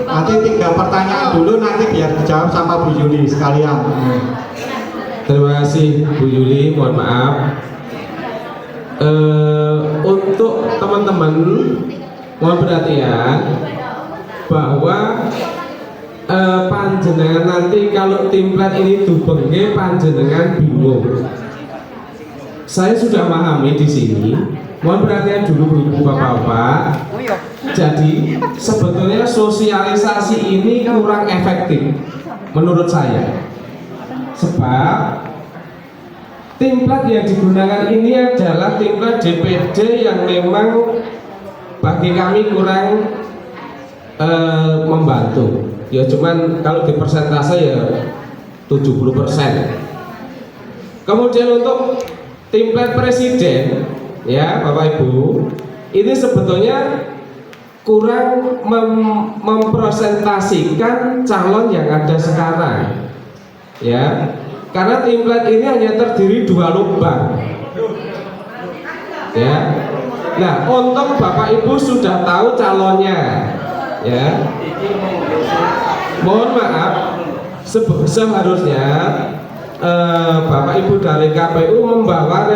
[SPEAKER 5] Nanti 3 pertanyaan dulu, nanti biar dijawab sama Bu Yuli sekalian.
[SPEAKER 6] Terima kasih Bu Yuli, mohon maaf. Untuk teman-teman mohon perhatian bahwa panjenengan nanti kalau template ini dubengke panjenengan bingung. Saya sudah memahami di sini. Mohon perhatian dulu Bu Bapak-bapak. Jadi sebetulnya sosialisasi ini kurang efektif menurut saya. Sebab template yang digunakan ini adalah template DPD yang memang bagi kami kurang membantu. Ya cuman kalau di persentase ya 70%. Kemudian untuk template presiden, ya Bapak Ibu, ini sebetulnya kurang mempresentasikan calon yang ada sekarang, ya. Karena template ini hanya terdiri 2 lubang, ya. Nah, untuk Bapak Ibu sudah tahu calonnya, ya. Mohon maaf, seharusnya Bapak Ibu dari KPU membawa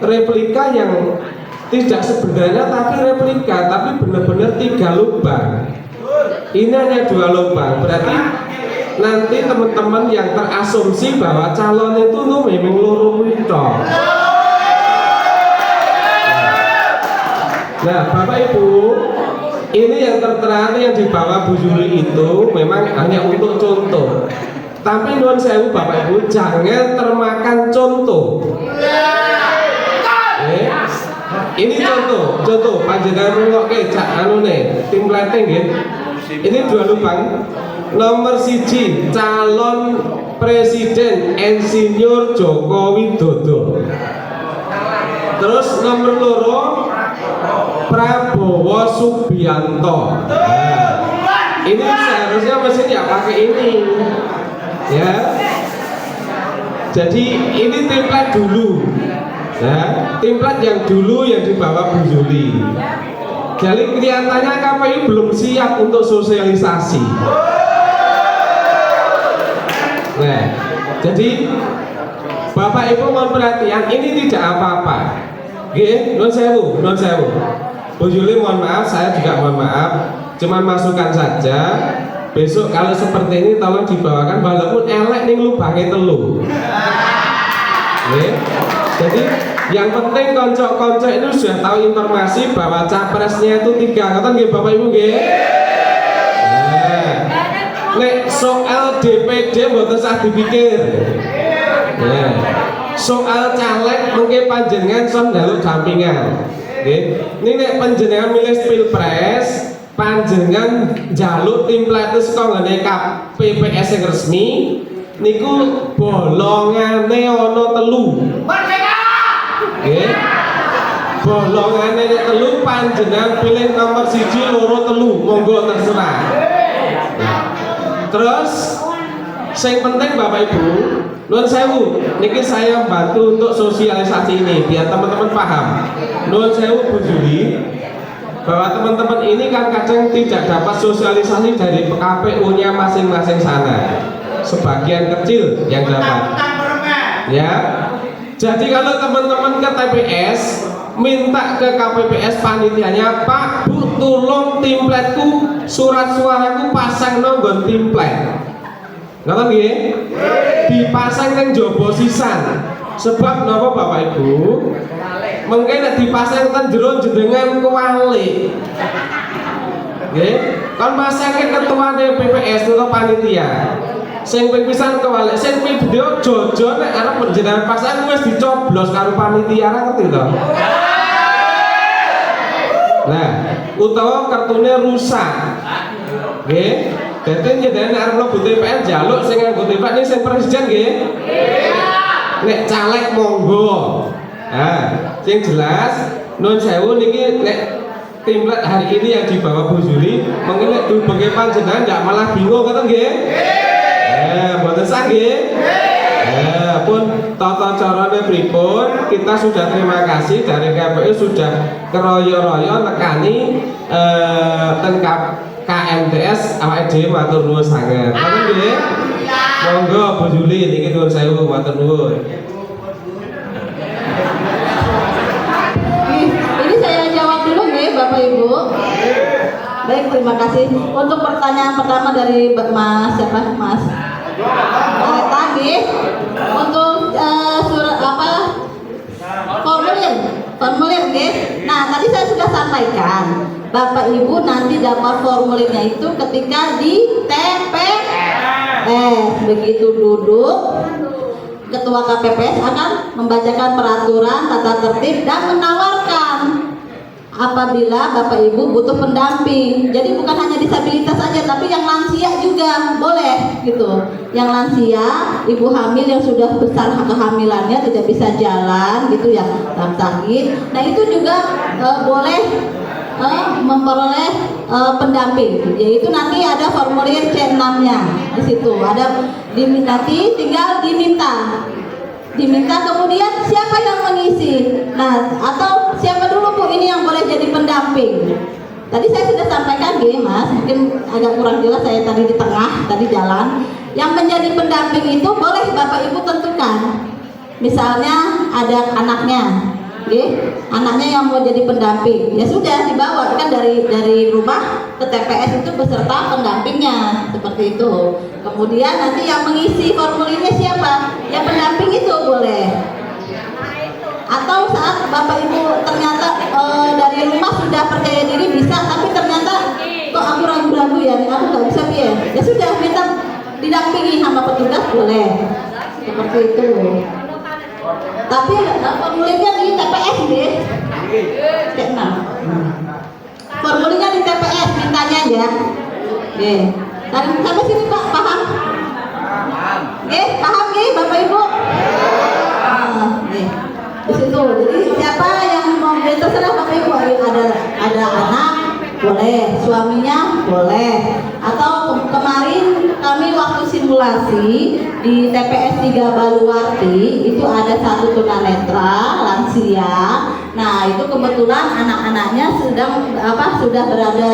[SPEAKER 6] replika yang tidak sebenarnya tapi replika, tapi benar-benar 3 lubang. Ini hanya 2 lubang, berarti nanti teman-teman yang terasumsi bahwa calon itu memang loro itu. Nah, Bapak Ibu, ini yang tertera yang dibawa Bu Yuli itu memang hanya untuk contoh. Tapi nuwun sewu Bapak Ibu, jangan termakan contoh. Ini contoh panjenengan rungokke cak anune template nggih. Ini 2 lubang. Nomor 1 calon presiden Insinyur Joko Widodo. Terus nomor 2 Prabowo Subianto. Nah, ini seharusnya mesin ya pakai ini, ya. Jadi ini template dulu, ya. Template yang dulu yang dibawa Bu Yuli. Jadi kelihatannya KPU belum siap untuk sosialisasi. Nah, jadi Bapak Ibu mohon perhatian, ini tidak apa-apa. Nggih, nuwun sewu. Bu Yuli mohon maaf, saya juga mohon maaf. Cuman masukan saja. Besok kalau seperti ini tolong dibawakan walaupun elek ning lubange 3. Nggih. Jadi yang penting konco-konco itu sudah tahu informasi bahwa capresnya itu 3. Ngoten nggih Bapak Ibu nggih? Nah, nek soal DPD mboten usah dipikir. Nah, soal caleg mungkin panjenengan son njaluk dampingan. Nggih. Ini nek panjenengan milih pilpres, panjenengan njaluk template saka ngene KPPS yang resmi niku bolongane ana 3. Nggih. Bolongane 3 panjenengan pilih nomor 1, 2, 3, monggo terserah. Terus sing penting Bapak Ibu, nuwun sewu, niki saya bantu untuk sosialisasi ini biar teman-teman paham. Nuwun sewu Bu Yuli, bahwa teman-teman ini kan kadang tidak dapat sosialisasi dari KPU-nya masing-masing sana. Sebagian kecil yang dapat. Ya. Jadi kalau teman-teman ke TPS minta ke KPPS panitianya, Pak, Bu, tolong templatku, surat suaraku pasang nonggon templat. Ngoten nggih? Dipasang nang jaba sisan. Sebab napa Bapak Ibu? Mungkin nek dipasang ten jero jenengan kuwalik. Nggih, kon pasangke ketuane PPS atau panitia. Sing ping pisan kewalik, sing ping video jojo nek arep panjenengan pasang wis dicoblos karo panitia ra ngerti to. Nah, utawa kartune rusak. Nggih. Dadi jenengan arep mlebu TPS njaluk sing nganggo tempat ini sing presiden nggih. Nek caleg monggo. Nah, sing jelas nun sewu niki nek template hari ini yang dibawa Bu Yuli mungkin nek dibagi panjenengan ndak malah bingung ngoten nggih. Mboten sah nggih. Adapun tata carane pripun, kita sudah terima kasih dari KPU sudah keroyo-royo nekani KMTS awake dhewe matur nuwun sanget. Ngoten nggih. Monggo Bu Juli niki nuwun sewu matur nuwun.
[SPEAKER 7] Ini saya jawab dulu nih Bapak Ibu. Baik, terima kasih. Untuk pertanyaan pertama dari Mas siapa? Mas tadi untuk surat apa? Formulir nggih. Nah, tadi saya sudah sampaikan. Bapak Ibu nanti dapat formulirnya itu ketika di TPS. Begitu duduk, Ketua KPPS akan membacakan peraturan tata tertib dan menawarkan apabila Bapak Ibu butuh pendamping. Jadi bukan hanya disabilitas saja, tapi yang lansia juga boleh gitu. Yang lansia, ibu hamil yang sudah besar kehamilannya tidak bisa jalan gitu ya, sakit. Nah itu juga boleh memperoleh pendamping, yaitu nanti ada formulir C6-nya di situ. Ada nanti tinggal diminta kemudian siapa yang mengisi. Nah, atau siapa dulu Bu ini yang boleh jadi pendamping. Tadi saya sudah sampaikan Mas, mungkin agak kurang jelas saya tadi di tengah, tadi jalan. Yang menjadi pendamping itu boleh Bapak Ibu tentukan. Misalnya ada anaknya, anaknya yang mau jadi pendamping, ya sudah dibawa kan dari rumah ke TPS itu beserta pendampingnya seperti itu. Kemudian nanti yang mengisi formulirnya siapa? Ya pendamping itu boleh. Atau saat Bapak Ibu ternyata dari rumah sudah percaya diri bisa, tapi ternyata kok aku ragu-ragu ya, aku nggak bisa ya. Ya sudah minta didampingi sama petugas boleh. Seperti itu. Tapi formulirnya di TPS deh. Formulirnya di TPS mintanya ya. Dan sampai sini Pak paham? Paham Bapak Ibu? Di situ. Jadi siapa yang mau terserah Bapak Ibu, ada anak boleh, suaminya boleh. Atau kemarin kami waktu simulasi di TPS 3 Baluwarti itu ada satu tunanetra lansia. Nah itu kebetulan anak-anaknya sudah berada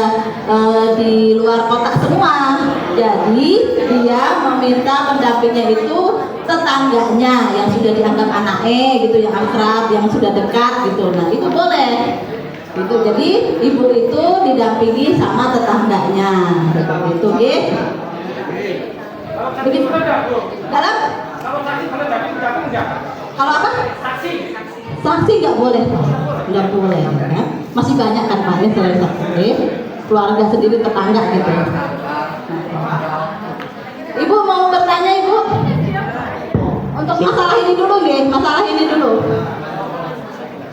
[SPEAKER 7] di luar kota semua. Jadi dia meminta pendampingnya itu tetangganya yang sudah dianggap anaknya gitu, yang akrab, yang sudah dekat gitu. Nah itu boleh. Gitu. Jadi ibu itu didampingi sama tetangganya. Seperti itu, Begitu. Dalam? Kalau apa? Saksi nggak boleh, nggak boleh. Ya. Masih banyak kan Pak, selain saksi, keluarga sendiri, tetangga gitu. Ibu mau bertanya Ibu? Untuk masalah ini dulu, masalah ini dulu.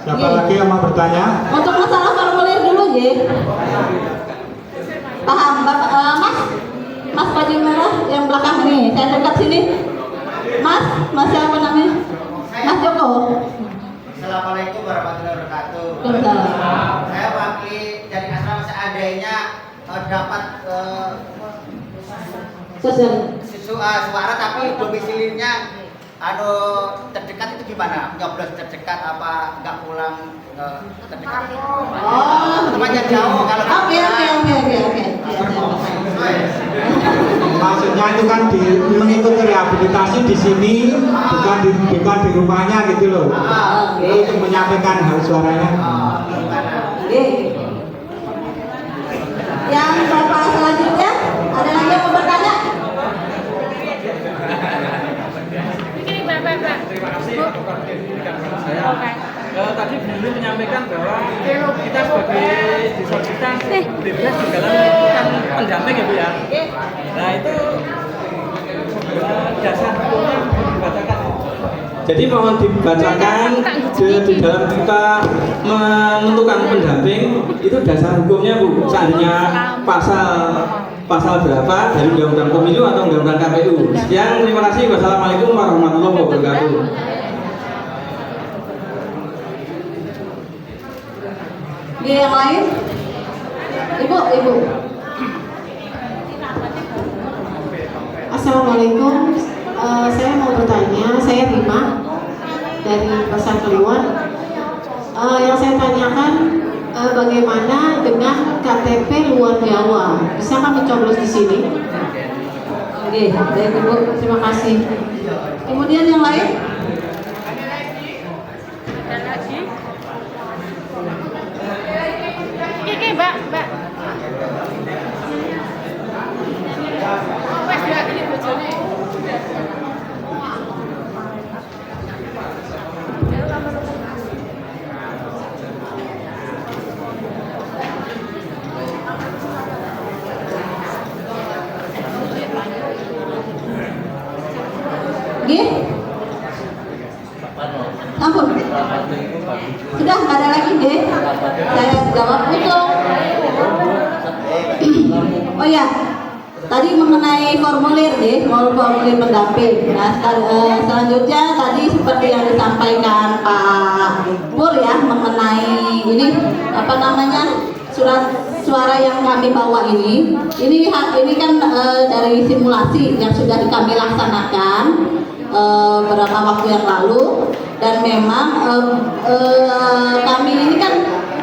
[SPEAKER 5] Siapa lagi yang mau bertanya?
[SPEAKER 7] Untuk masalah formulir dulu, Paham, Bapak, Mas baju merah yang belakang ini, saya dekat sini. Mas siapa namanya? Mas Joko.
[SPEAKER 9] Assalamualaikum warahmatullahi wabarakatuh. Saya wakili dari asrama seandainya dapat suara tapi domisilinya terdekat itu gimana? Nyoblos terdekat apa nggak pulang terdekat? Temannya jauh kalau
[SPEAKER 7] Oke.
[SPEAKER 5] Maksudnya itu kan mengikuti rehabilitasi di sini, bukan di rumahnya gitu loh. Untuk menyampaikan hal suaranya.
[SPEAKER 7] Yang Bapak selanjutnya ada lagi yang mau bertanya?
[SPEAKER 10] Terima kasih saya. Tadi Bu Yuli menyampaikan bahwa kita sebagai disabilitas bebas di dalam melakukan pendamping ya Bu ya. Nah itu dasar hukumnya dibacakan.
[SPEAKER 6] Jadi mohon dibacakan di dalam kita menentukan pendamping itu dasar hukumnya Bu. Seandainya pasal berapa dari Undang-Undang Pemilu atau Undang-Undang KPU. Sekian, terima kasih. Wassalamualaikum warahmatullahi wabarakatuh.
[SPEAKER 7] Yang lain? Ibu. Assalamualaikum.
[SPEAKER 11] Saya mau bertanya, saya Rima dari Pasar Kliwon. Yang saya tanyakan, bagaimana dengan KTP luar Jawa? Bisa kami coblos di sini?
[SPEAKER 7] Oke, baik Ibu, terima kasih. Kemudian yang lain?
[SPEAKER 8] Ada lagi? Oke, Mbak. Oh, wes diwakili bojone.
[SPEAKER 7] Oke? Ampun. Sudah nggak ada lagi deh. Saya jawab untuk. Oh ya, tadi mengenai formulir deh, formulir pendamping. Nah, selanjutnya tadi seperti yang disampaikan Pak Pur ya mengenai ini apa namanya surat suara yang kami bawa ini kan dari simulasi yang sudah kami laksanakan beberapa waktu yang lalu, dan memang kami ini kan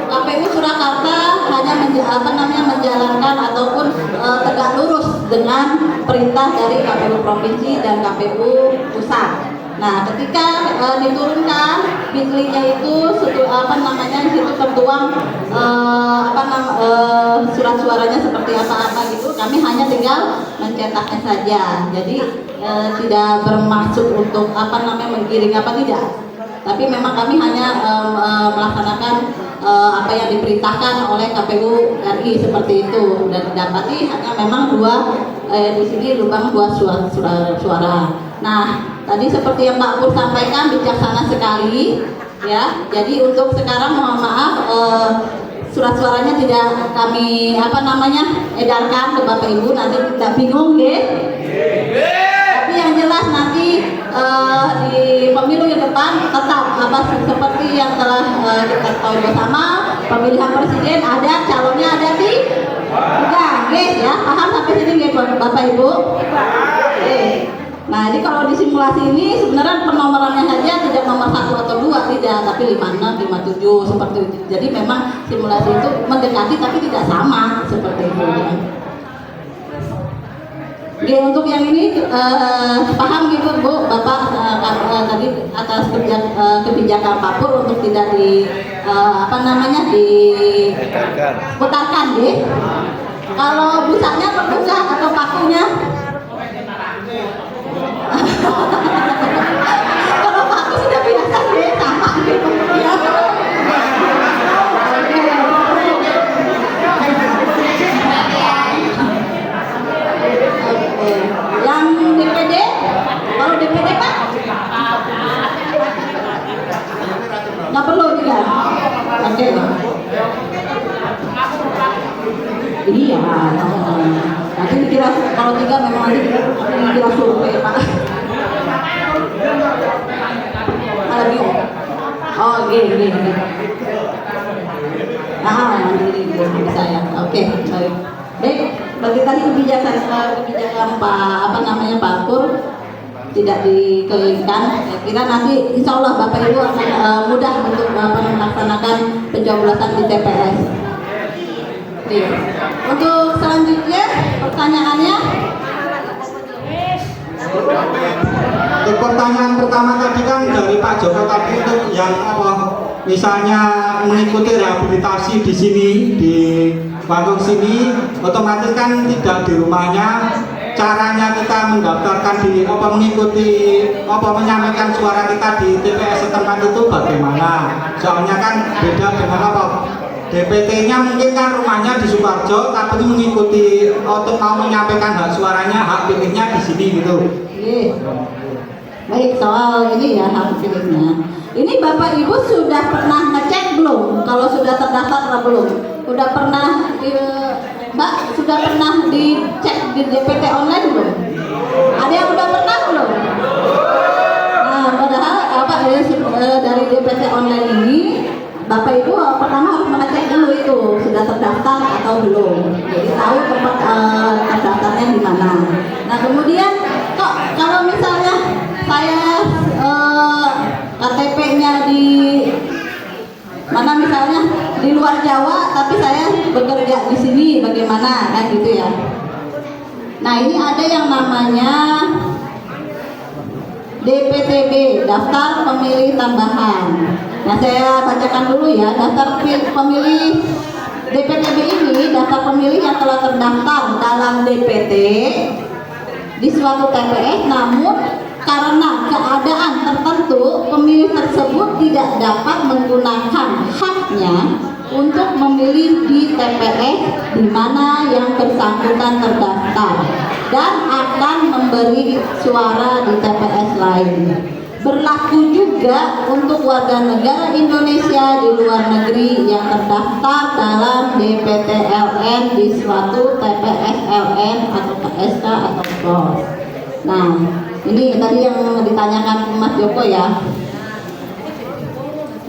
[SPEAKER 7] KPU Surakarta hanya menjalankan ataupun tegak lurus dengan perintah dari KPU provinsi dan KPU pusat. Nah, ketika diturunkan bitly-nya itu situ tertuang surat suaranya seperti apa gitu, kami hanya tinggal mencetaknya saja. Jadi tidak bermaksud untuk menggiring tidak. Tapi memang kami hanya melaksanakan apa yang diperintahkan oleh KPU RI seperti itu, dan didapati hanya memang di sini lubang dua suara. Nah, tadi seperti yang Pak Pur sampaikan bijaksana sekali ya. Jadi untuk sekarang mohon maaf surat suaranya tidak kami edarkan ke Bapak Ibu, nanti tidak bingung ya. Tapi yang jelas nanti di pemilu yang depan tetap seperti yang telah kita ketahui bersama, pemilihan presiden ada, calonnya ada tiga, ya, paham sampai sini nggih Bapak Ibu? Nah, ini kalau di simulasi ini sebenarnya penomorannya saja tidak nomor 1 atau 2, tidak, tapi 56, 57 seperti itu. Jadi memang simulasi itu mendekati tapi tidak sama seperti itu. Oke, untuk yang ini paham gitu Bu, Bapak tadi atas kebijakan Pak Pur untuk tidak diputarkan deh. Kalau busanya terbuka atau pakunya? Kalau paku sudah biasa deh, sama gitu ya. Yang DPD, kalau DPD Pak nggak perlu juga. Oke. Iya, nanti dikira kalau 3 memang nanti dikira survei Pak. Lagi. Oh, gini. Bisa ya. Oke, baik. Baik, bagi tadi kebijakan Pak Pur tidak dikelilingkan. Saya kira nanti insya Allah Bapak Ibu akan mudah untuk melaksanakan pencoblosan di TPS. Oke. Untuk selanjutnya pertanyaannya.
[SPEAKER 5] Untuk pertanyaan pertama tadi kan dari Pak Joko tadi, untuk yang misalnya mengikuti rehabilitasi di sini di Bandung sini, otomatis kan tidak di rumahnya. Caranya kita mendaftarkan mengikuti menyampaikan suara kita di TPS setempat itu bagaimana? Soalnya kan beda dengan DPT-nya mungkin kan rumahnya di Sukoharjo, tapi mengikuti untuk mau menyampaikan hak suaranya, hak pilihnya di sini gitu.
[SPEAKER 7] Baik, soal ini ya hak pilihnya. Ini Bapak Ibu sudah pernah ngecek belum? Kalau sudah terdaftar atau belum? Sudah pernah Mbak, sudah pernah dicek di DPT online belum? Ada yang udah pernah belum? Nah, padahal dari DPT online ini Bapak Ibu pertama harus mengecek dulu itu sudah terdaftar atau belum. Jadi tahu tempat terdaftarnya di mana. Nah, kemudian kalau misalnya Gimana misalnya di luar Jawa tapi saya bekerja di sini, bagaimana kan gitu ya. Nah, ini ada yang namanya DPTB, daftar pemilih tambahan. Nah, saya bacakan dulu ya. Daftar pemilih DPTB ini daftar pemilih yang telah terdaftar dalam DPT di suatu TPS, namun karena keadaan tertentu pemilih tersebut tidak dapat menggunakan haknya untuk memilih di TPS di mana yang bersangkutan terdaftar dan akan memberi suara di TPS lain. Berlaku juga untuk warga negara Indonesia di luar negeri yang terdaftar dalam DPTLN di suatu TPS LN atau PSK atau POS. Nah, ini tadi yang ditanyakan Mas Joko ya.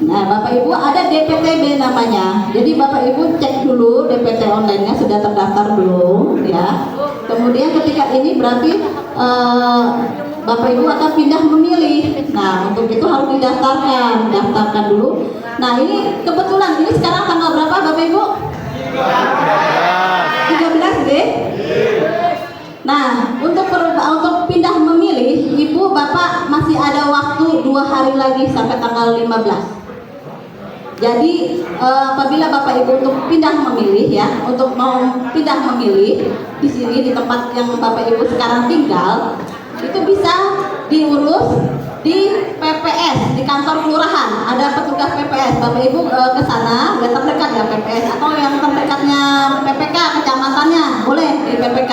[SPEAKER 7] Nah, Bapak Ibu ada DPTB namanya. Jadi Bapak Ibu cek dulu DPT online-nya sudah terdaftar belum ya. Kemudian ketika ini berarti Bapak Ibu akan pindah memilih. Nah, untuk itu harus daftarkan dulu. Nah, ini kebetulan ini sekarang tanggal berapa Bapak Ibu? 13 deh. Nah, untuk pindah memilih, Ibu Bapak masih ada waktu 2 hari lagi sampai tanggal 15. Jadi apabila Bapak Ibu untuk pindah memilih ya, untuk mau pindah memilih di sini di tempat yang Bapak Ibu sekarang tinggal, itu bisa diurus di PPS, di kantor kelurahan. Ada petugas PPS. Bapak Ibu ke sana, yang terdekat ya PPS, atau yang terdekatnya PPK kecamatannya boleh di PPK,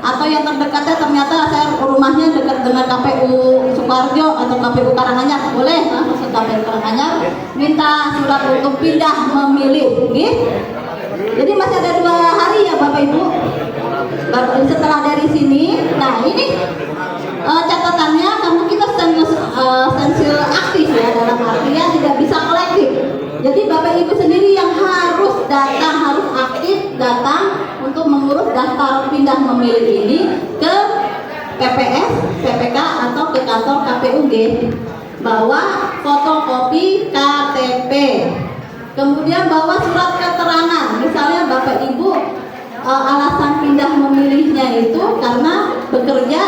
[SPEAKER 7] atau yang terdekatnya ternyata saya rumahnya dekat dengan KPU Sukoharjo atau KPU Karanganyar, boleh langsung ke KPU Karanganyar minta surat untuk pindah memilih gitu. Jadi masih ada 2 hari ya Bapak Ibu setelah dari sini. Nah, ini catatannya karena kita stensil aktif ya, dalam artian tidak bisa kolektif. Jadi Bapak Ibu sendiri yang harus datang, harus aktif datang untuk mengurus daftar pindah memilih ini ke PPS, PPK atau ke kantor KPUG. Bawa fotokopi KTP. Kemudian bawa surat keterangan. Misalnya Bapak Ibu alasan pindah memilihnya itu karena bekerja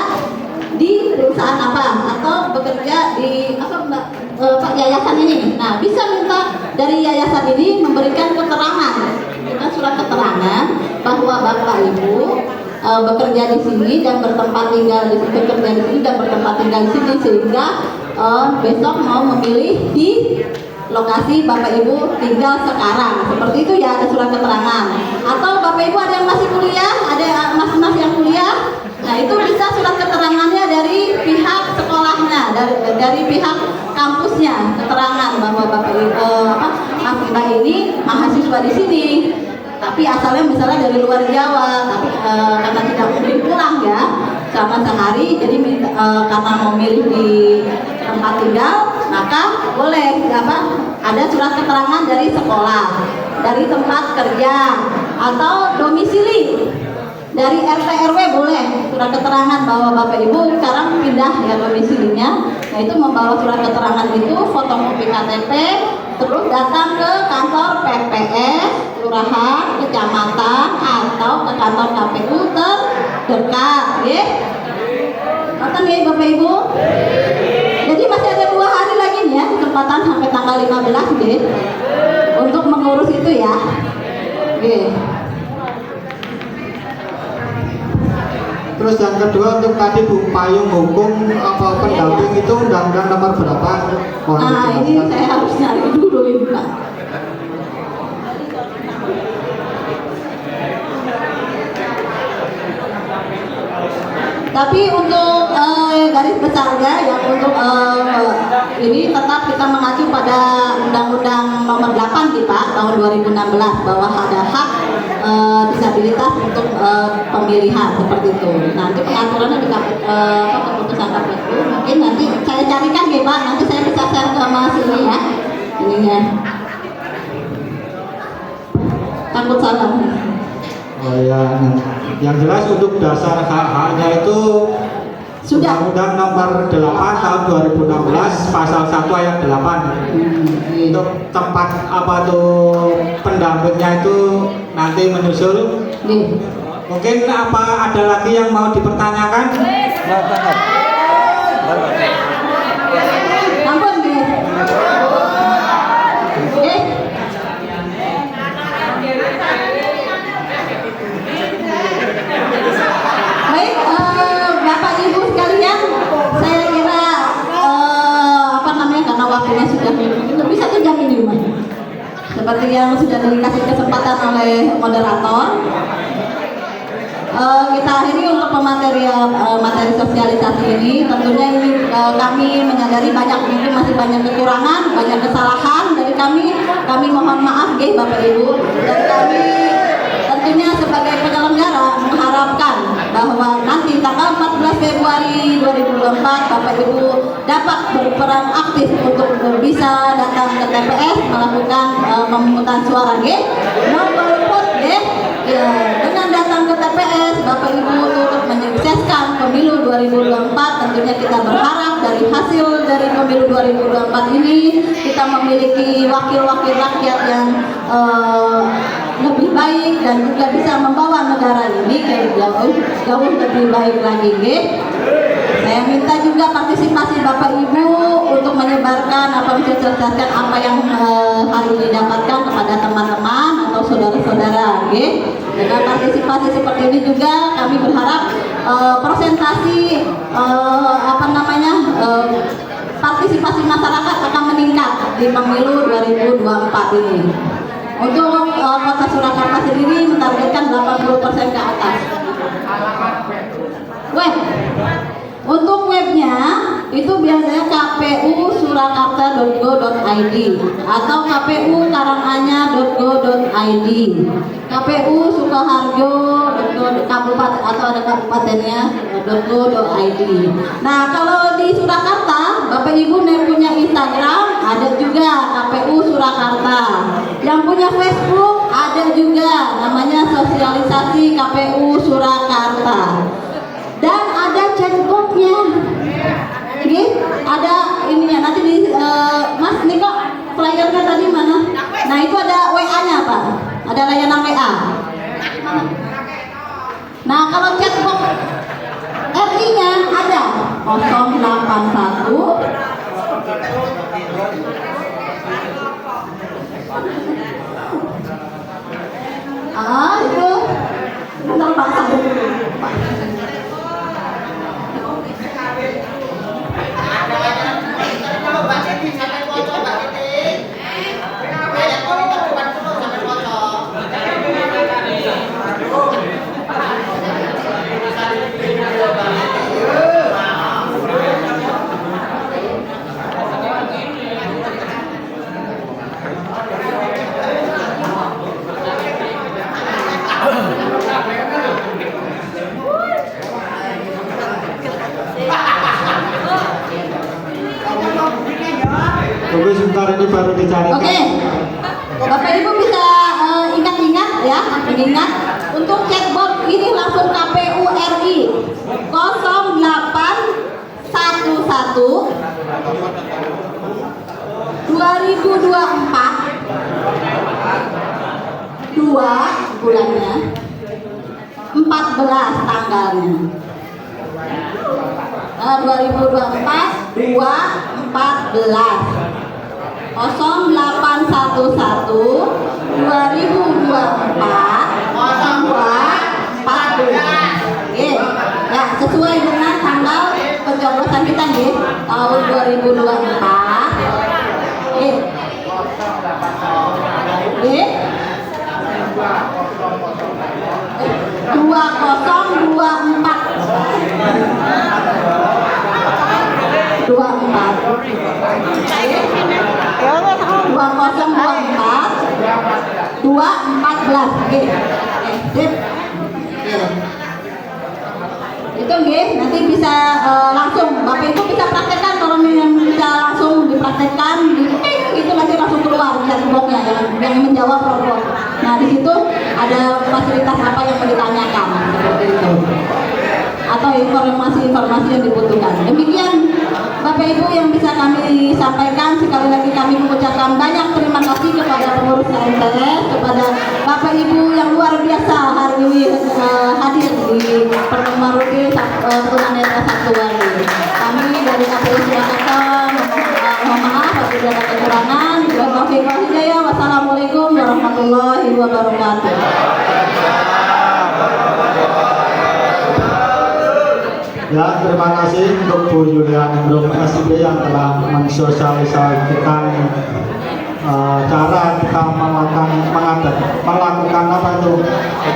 [SPEAKER 7] di perusahaan apa atau bekerja di Pak yayasan ini. Nah, bisa minta dari yayasan ini memberikan keterangan, surat keterangan bahwa Bapak Ibu bekerja di sini dan bertempat tinggal di sini, bekerja di sini dan bertempat tinggal di sini, sehingga besok mau memilih di lokasi Bapak Ibu tinggal sekarang. Seperti itu ya, ada surat keterangan. Atau Bapak Ibu ada yang masih kuliah, ada mas-mas yang kuliah. Nah, itu bisa surat keterangannya dari pihak sekolahnya, dari pihak kampusnya, keterangan bahwa Bapak Ibu Mas Mbak ini mahasiswa di sini, tapi asalnya misalnya dari luar Jawa, tapi karena tidak mungkin pulang ya selama sehari, jadi karena mau milih di tempat tinggal, maka boleh ada surat keterangan dari sekolah, dari tempat kerja, atau domisili. Dari RT RW boleh surat keterangan bahwa Bapak Ibu sekarang pindah ya domisilinya. Nah, itu membawa surat keterangan itu, fotokopi KTP, terus datang ke kantor PPS, kelurahan, kecamatan, atau ke kantor KPU terdekat, ya. Nonton ya Bapak Ibu. Jadi masih ada 2 hari lagi nih ya, kesempatan sampai tanggal 15 deh untuk mengurus itu ya. Oke.
[SPEAKER 5] Terus yang kedua untuk tadi Bu, payung hukum apa pendamping itu undang-undang nomor berapa?
[SPEAKER 7] Nah, ini saya harus nyari dulu ini Pak. Tapi untuk garis besarnya yang untuk ini tetap kita mengacu pada Undang-Undang Nomor 8 nih Pak tahun 2016 bahwa ada hak disabilitas untuk pemilihan seperti itu. Nanti pengaturannya di keputusan KPU mungkin nanti saya carikan ya Pak, nanti saya bisa share ke Mas ini ya, ininya. Takut salah.
[SPEAKER 5] Oh ya, yang jelas untuk dasar hak-haknya itu
[SPEAKER 7] Sudah.
[SPEAKER 5] Undang-Undang Nomor 8 Tahun 2016 Pasal 1 Ayat 8. Untuk tempat apa tuh pendampingnya itu nanti menyusul. Mungkin apa ada lagi yang mau dipertanyakan?
[SPEAKER 7] Ampun nih. Baik, Bapak Ibu sekalian, saya kira karena waktunya sudah lebih 1 jam ini, Mas. Seperti yang sudah dikasih kesempatan oleh moderator. Kita akhiri untuk materi sosialisasi ini. Tentunya ini kami menyadari mungkin masih banyak kekurangan, banyak kesalahan dari kami. Kami mohon maaf, Bapak Ibu. Dan kami tentunya sebagai penyelenggara mengharapkan bahwa nanti tanggal 14 Februari 2024 Bapak Ibu dapat berperan aktif untuk bisa datang ke TPS melakukan pemungutan suara, golput, dengan datang ke TPS Bapak Ibu untuk menyukseskan pemilu 2024. Tentunya kita berharap dari hasil dari pemilu 2024 ini kita memiliki wakil-wakil rakyat yang lebih baik dan juga bisa membawa negara ini ke jauh lebih baik lagi. Saya minta juga partisipasi Bapak Ibu untuk menyebarkan mensosialisasikan apa yang hari ini didapatkan kepada teman-teman atau saudara-saudara. Dengan partisipasi seperti ini juga kami berharap persentasi partisipasi masyarakat akan meningkat di pemilu 2024 ini. Untuk Kota Surakarta sendiri menargetkan 80% ke atas. Web. Untuk webnya itu biasanya kpu-surakarta.go.id atau kpu-karanganyar.go.id, KPU Sukoharjo kabupaten atau ada kabupatennya .go.id. Nah, kalau di Surakarta Bapak Ibu punya Instagram, ada juga KPU Surakarta. Yang punya Facebook ada juga, namanya sosialisasi KPU Surakarta. Dan ada chatbotnya, ada ininya nanti di Mas Niko flyernya tadi mana? Nah itu ada WA-nya Pak, ada layanan WA. Nah kalau chatbot RI-nya ada 081 itu tentang bahasa
[SPEAKER 5] Oke, sebentar ini baru dicarikan.
[SPEAKER 7] Oke, Bapak Ibu bisa ingat-ingat ya, mengingat untuk chatbot ini langsung KPU RI 0811 2024 2 bulannya 14 tanggalnya 2024 2 14 0811 2024 2 14. Ya, sesuai dengan tanggal pencoblosan kita nih tahun 2024. Itu nanti bisa langsung Bapak Ibu bisa praktekkan, kalau yang bisa langsung dipraktekkan itu nanti langsung keluar chatbotnya yang menjawab robot. Nah di situ ada fasilitas apa yang mau ditanyakan seperti itu. atau informasi-informasi yang dibutuhkan. Demikian Bapak Ibu yang bisa kami sampaikan. Sekali lagi kami mengucapkan banyak terima kasih kepada pengurus KMTS, kepada Bapak Ibu yang luar biasa hari ini hadir di pertemuan rutin tunanetra Satuwali. Kami dari KPU Surakarta mohon maaf apabila ada kekurangan. Wassalamualaikum warahmatullahi wabarakatuh.
[SPEAKER 5] Ya, terima kasih untuk Bu Yuliani Brum SIB yang telah mensosialisasikan cara kita melakukan apa itu,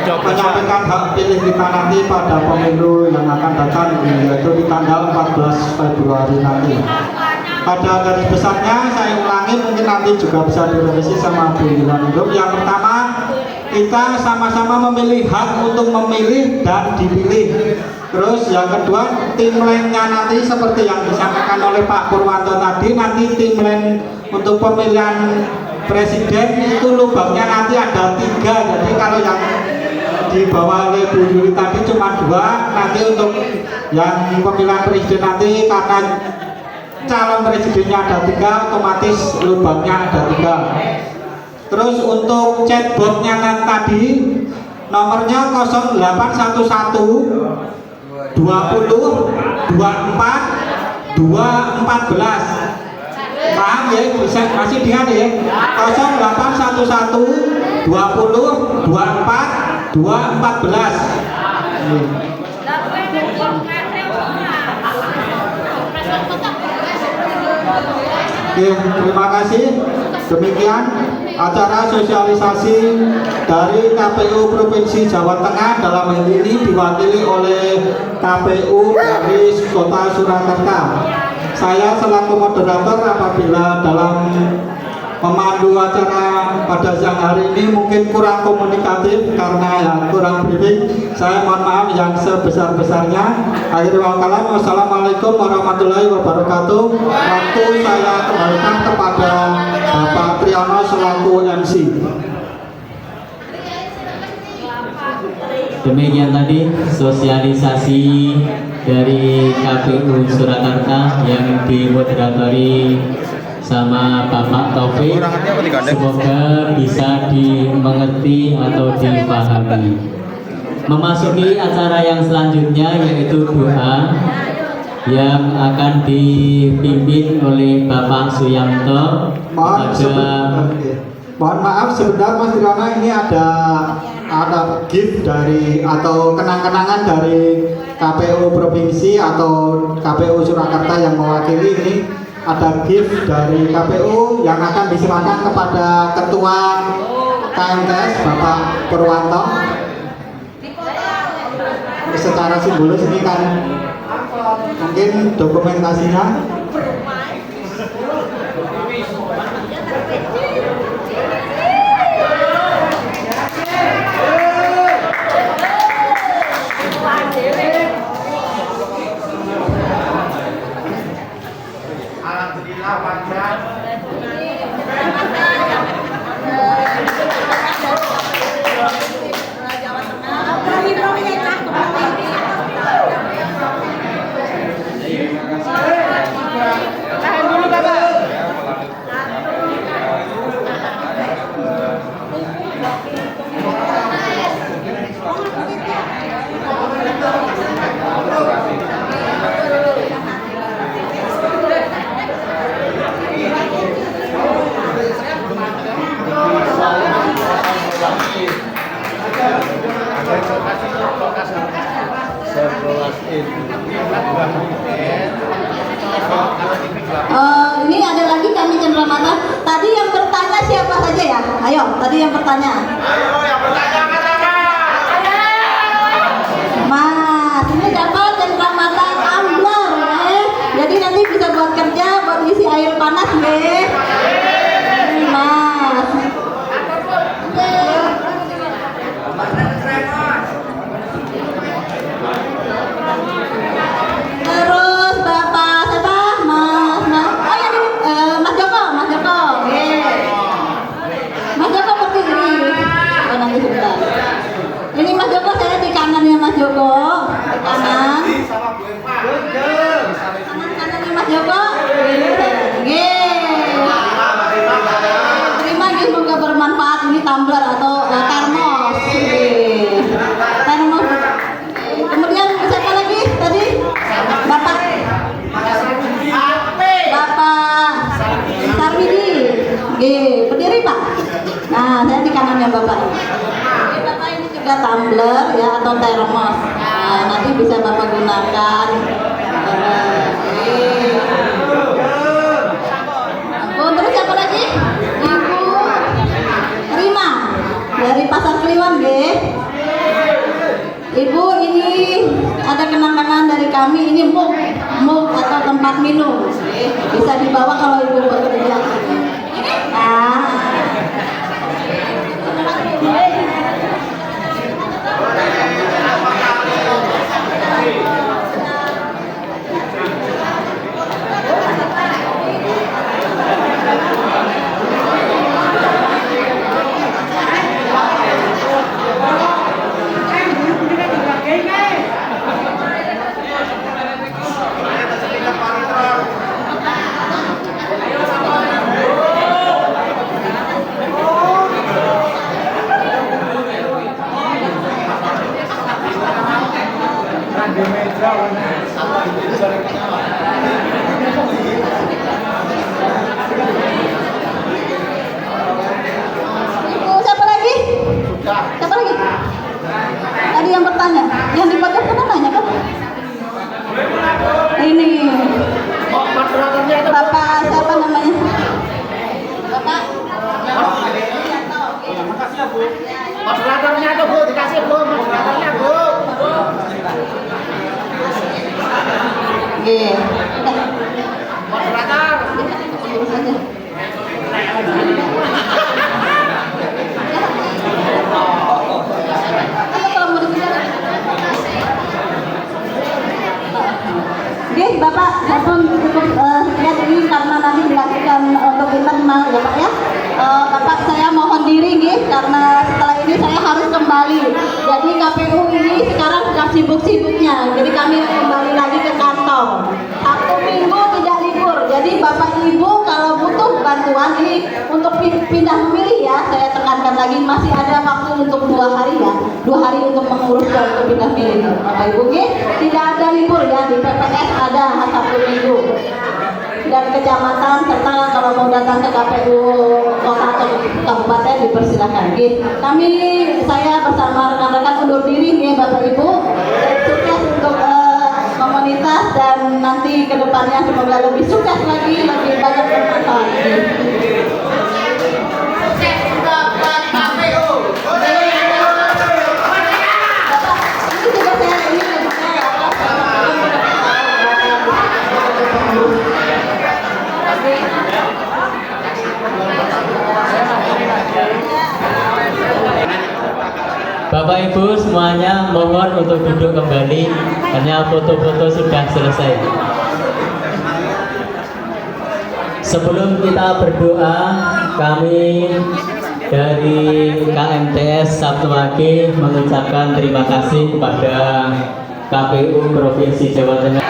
[SPEAKER 5] menyampaikan hak pilih kita nanti pada pemilu yang akan datang, yaitu di tanggal 14 Februari nanti. Pada garis besarnya saya ulangi, mungkin nanti juga bisa direvisi sama Bu Yuliani Brum. Yang pertama, kita sama-sama memilih hak untuk memilih dan dipilih. Terus yang kedua, timeline-nya nanti seperti yang disampaikan oleh Pak Purwanto tadi, nanti timeline untuk pemilihan presiden itu lubangnya nanti ada 3. Jadi kalau yang dibawa oleh Bu Yuli tadi cuma 2, nanti untuk yang pemilihan presiden nanti karena calon presidennya ada 3, otomatis lubangnya ada 3. Terus untuk chatbotnya tadi nomornya 0811 20 24 214. Paham ya? Bisa masih diingat ya? 0811 20 24 214. Oke, terima kasih. Demikian acara sosialisasi dari KPU Provinsi Jawa Tengah, dalam hal ini diwakili oleh KPU dari Kota Surakarta. Saya selaku moderator apabila dalam memandu acara pada siang hari ini mungkin kurang komunikatif karena ya kurang briefing, saya mohon maaf yang sebesar-besarnya. Akhirul kalam, wassalamualaikum warahmatullahi wabarakatuh. Waktu saya kembalikan kepada Bapak Triyono selaku MC.
[SPEAKER 3] Demikian tadi sosialisasi dari KPU Surakarta yang dimoderatori sama Bapak Taufik. Semoga bisa dimengerti atau dipahami. Memasuki acara yang selanjutnya yaitu doa yang akan dipimpin oleh Bapak Suyanto.
[SPEAKER 5] Mohon maaf sebentar Mas Triyono, ini ada gift dari atau kenang-kenangan dari KPU Provinsi atau KPU Surakarta yang mewakili ini. Ada gift dari KPU yang akan diserahkan kepada Ketua KMTS Bapak Purwanto. Secara simbolis ini kan mungkin dokumentasinya.
[SPEAKER 9] Alhamdulillah panjang. Tahan dulu Bapak.
[SPEAKER 7] Ini ada lagi kami cenderamata. Tadi yang bertanya siapa saja ya? Ayo, tadi yang bertanya.
[SPEAKER 9] Ayo yang bertanya katakan.
[SPEAKER 7] Mas, ini dapat cenderamata tumbler ya. Jadi nanti bisa buat kerja, buat isi air panas ya. Mas. Terus Bapak siapa? Mas. Oh ya, Mas Joko. Mas Joko berdiri. Oh nanti sebentar. Ini Mas Joko, saya di kanannya Mas Joko, di kanan. tumbler ya atau termos. Nah, nanti bisa Bapak gunakan. Oh, terus siapa lagi? Ibu Rima dari Pasar Kliwon, nggih. Ibu, ini ada kenang-kenangan dari kami. Ini mug atau tempat minum. Bisa dibawa kalau ibu bekerja. Nah. Siapa lagi? Siapa lagi? Tadi yang bertanya, yang di pojok kan nanya kan? Ini Bapak siapa namanya? Bapak?
[SPEAKER 9] Makasih ya Bu. Moderatornya tuh Bu, dikasih Bu, moderatornya Bu.
[SPEAKER 7] Iya.
[SPEAKER 9] Moderator.
[SPEAKER 7] Urus aja. Oke, Bapak, cukup lihat ini karena nanti dilakukan untuk internal ya Pak ya. Bapak, saya mohon diri nih karena setelah ini saya harus kembali. Jadi KPU ini sekarang sedang sibuk-sibuknya. Jadi kami kembali lagi ke kantor. Sabtu Minggu tidak libur. Jadi Bapak Ibu kalau butuh bantuan ini untuk pindah memilih ya, saya tekankan lagi masih ada waktu untuk 2 hari ya. 2 hari untuk mengurus dan untuk pindah milih. Bapak Ibu nih, tidak ada libur ya, di PPS ada Sabtu Minggu. Dan kecamatan serta kalau mau datang ke KPU kota atau kabupaten dipersilakan. Saya bersama rekan-rekan undur diri nih Bapak Ibu. Sukses untuk komunitas dan nanti kedepannya semoga lebih sukses lagi, lebih banyak bermanfaat.
[SPEAKER 3] Bapak Ibu semuanya mohon untuk duduk kembali, hanya foto-foto sudah selesai. Sebelum kita berdoa, kami dari KMTS Sabtu Wage mengucapkan terima kasih kepada KPU Provinsi Jawa Tengah.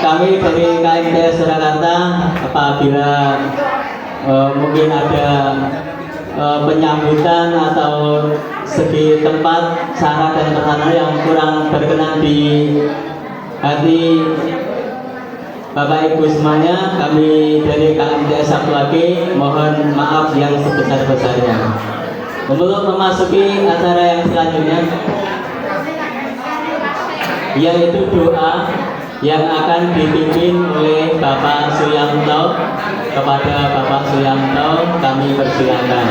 [SPEAKER 3] Kami dari KMTS Surakarta, apabila mungkin ada penyambutan atau segi tempat, syarat dan pertanyaan yang kurang berkenan di hati Bapak Ibu semuanya, kami dari KMTS Sabtu Wage mohon maaf yang sebesar-besarnya. Untuk memasuki acara yang selanjutnya, yaitu doa yang akan dipimpin oleh Bapak Suyanto. Kepada Bapak Suyanto kami persilakan.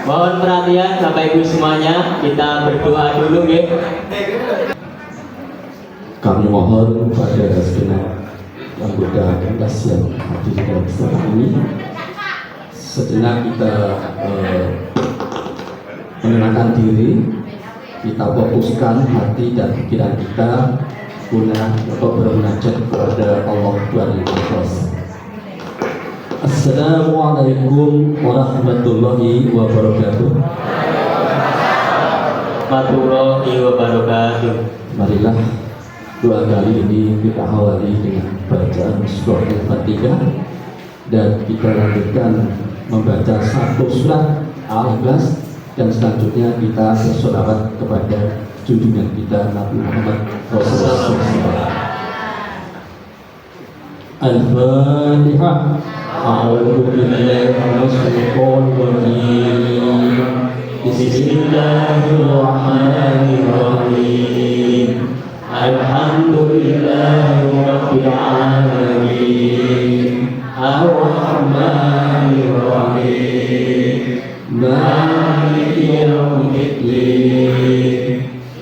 [SPEAKER 3] Mohon perhatian Bapak Ibu semuanya, kita berdoa dulu ya.
[SPEAKER 12] Kami mohon kepada segenap anggota kelas yang hadir dalam acara ini, sejenak kita menenangkan diri, kita fokuskan hati dan pikiran kita guna untuk bermunajat kepada Allah Tuhan Yang Maha Kuasa. Assalamualaikum warahmatullahi wabarakatuh.
[SPEAKER 3] Warahmatullahi wabarakatuh.
[SPEAKER 12] Marilah doa kali ini kita awali dengan bacaan surah Al-Fatihah dan kita lanjutkan membaca satu surat Al-Ikhlas dan selanjutnya kita bersolawat kepada junjungan kita Nabi Muhammad Rasulullah SAW. Al-Fatihah. A'udzu billahi minasyaitonir rajim. Bismillahirrahmanirrahim. Alhamdulillahi rabbil alamin. Ar-Rahmanir Rahim. Maliki yaumiddin.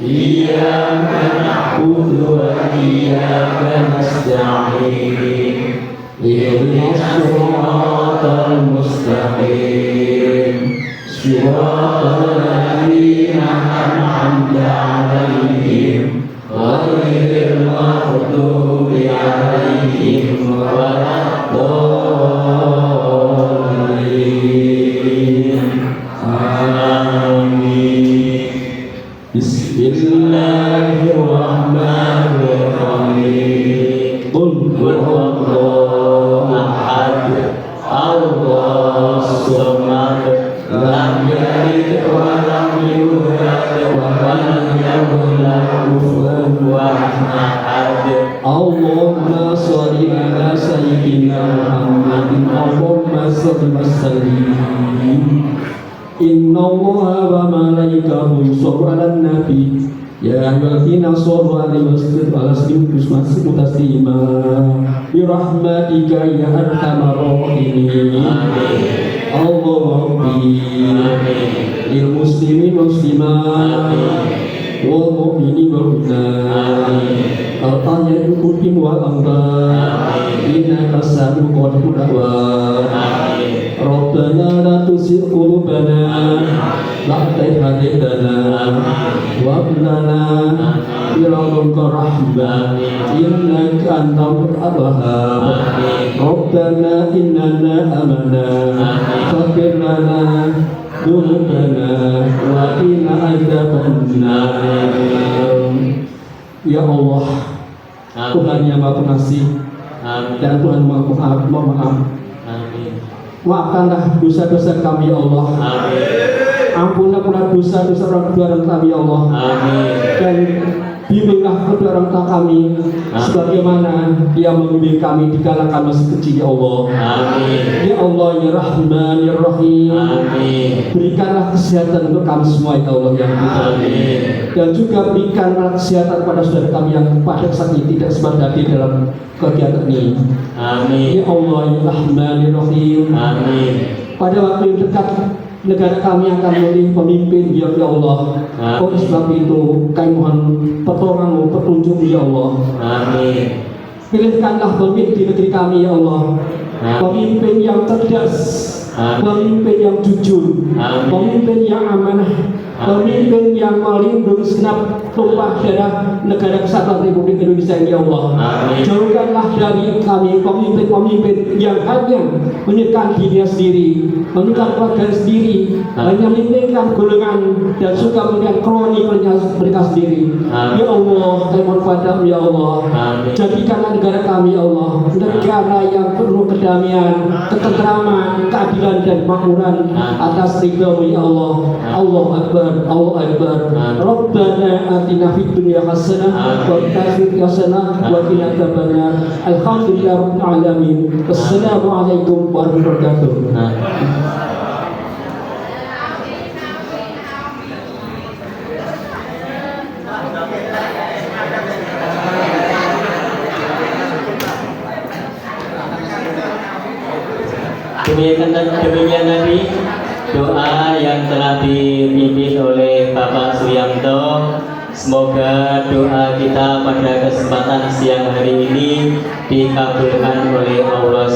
[SPEAKER 12] Iyyaka na'budu wa iyyaka nasta'in. Ihdinas siratal mustaqim. Siratal ladzina an'amta 'alaihim ghairil maghdubi 'alaihim waladdallin. Amin. Bismillahirrahmanirrahim. Qul huwallahu ahad. Allahus samad. Lam yalid wa lam yulad wa lam yakul lahu kufuwan ahad. Allahumma shalli ala sayyidina Muhammadin. Allahumma shalli wa sallim. Inna Allaha wa malaikatahu yusholluna 'alan nabi. Ya ayyuhalladzina shallu 'alaihi wa sallimu taslima. Bi rahmatika ya arhamar rahimin. Allahumma lil muslimin muslimat wal mu'minin wal mu'minat al-tahya'i minhum wal amwat innaka sami'un qaribud da'wat. Rabbana la tuzigh qulubana ba'da idh hadaytana wa hab lana min ladunka rahmah innaka antal wahhab. Rabbana innana amanna faghfir lana dzunubana wa qina adzabannar. Ya Allah, Tuhan yang Maha Pengasih dan Tuhan Maha Maaf. Maafkanlah dosa-dosa kami ya Allah. Ampunlah dosa-dosa orang tua dan kami ya Allah. Dan bimbinglah kedua orang tua kami sebagaimana Dia membimbing kami di kala kami masih kecil ya Allah. Ya Allah ya Rahman ya Rahim. Berikanlah kesehatan untuk kami semua ya Allah yang kita. Dan juga berikanlah kesehatan pada saudara kami yang pada saat ini tidak sempat hadir dalam kegiatan ini. Ya Allah ya Rahman ya Rahim. Pada waktu yang dekat negara kami akan memilih pemimpin ya Allah. Oleh sebab itu kami mohon pertolongan-Mu, petunjuk ya Allah. Pilihkanlah pemimpin di negeri kami ya Allah. Pemimpin yang cerdas, pemimpin yang jujur, pemimpin yang amanah, pemimpin yang melindungi segenap tumpah darah negara kesatuan Republik Indonesia ini ya Allah. Jauhkanlah dari kami pemimpin-pemimpin yang hanya menyerahkan dirinya sendiri, menyerahkan keluarga sendiri, hanya mementingkan golongan dan suka melihat kroni mereka sendiri. Ya Allah, kami mohon padamu ya Allah, jadikanlah negara kami ya Allah negara yang penuh kedamaian, ketentraman, keadilan dan kemakmuran atas ridha-Mu ya Allah. Allahu Akbar, Allahu Akbar. Rabbana atina fid dunya hasanah wa fil akhirati hasanah wa qina adzabannar. Alhamdulillahirabbil alamin. Wassalamualaikum warahmatullahi wabarakatuh.
[SPEAKER 3] Demikian tadi doa yang telah dipimpin oleh Bapak Suryanto. Semoga doa kita pada kesempatan siang hari ini dikabulkan oleh Allah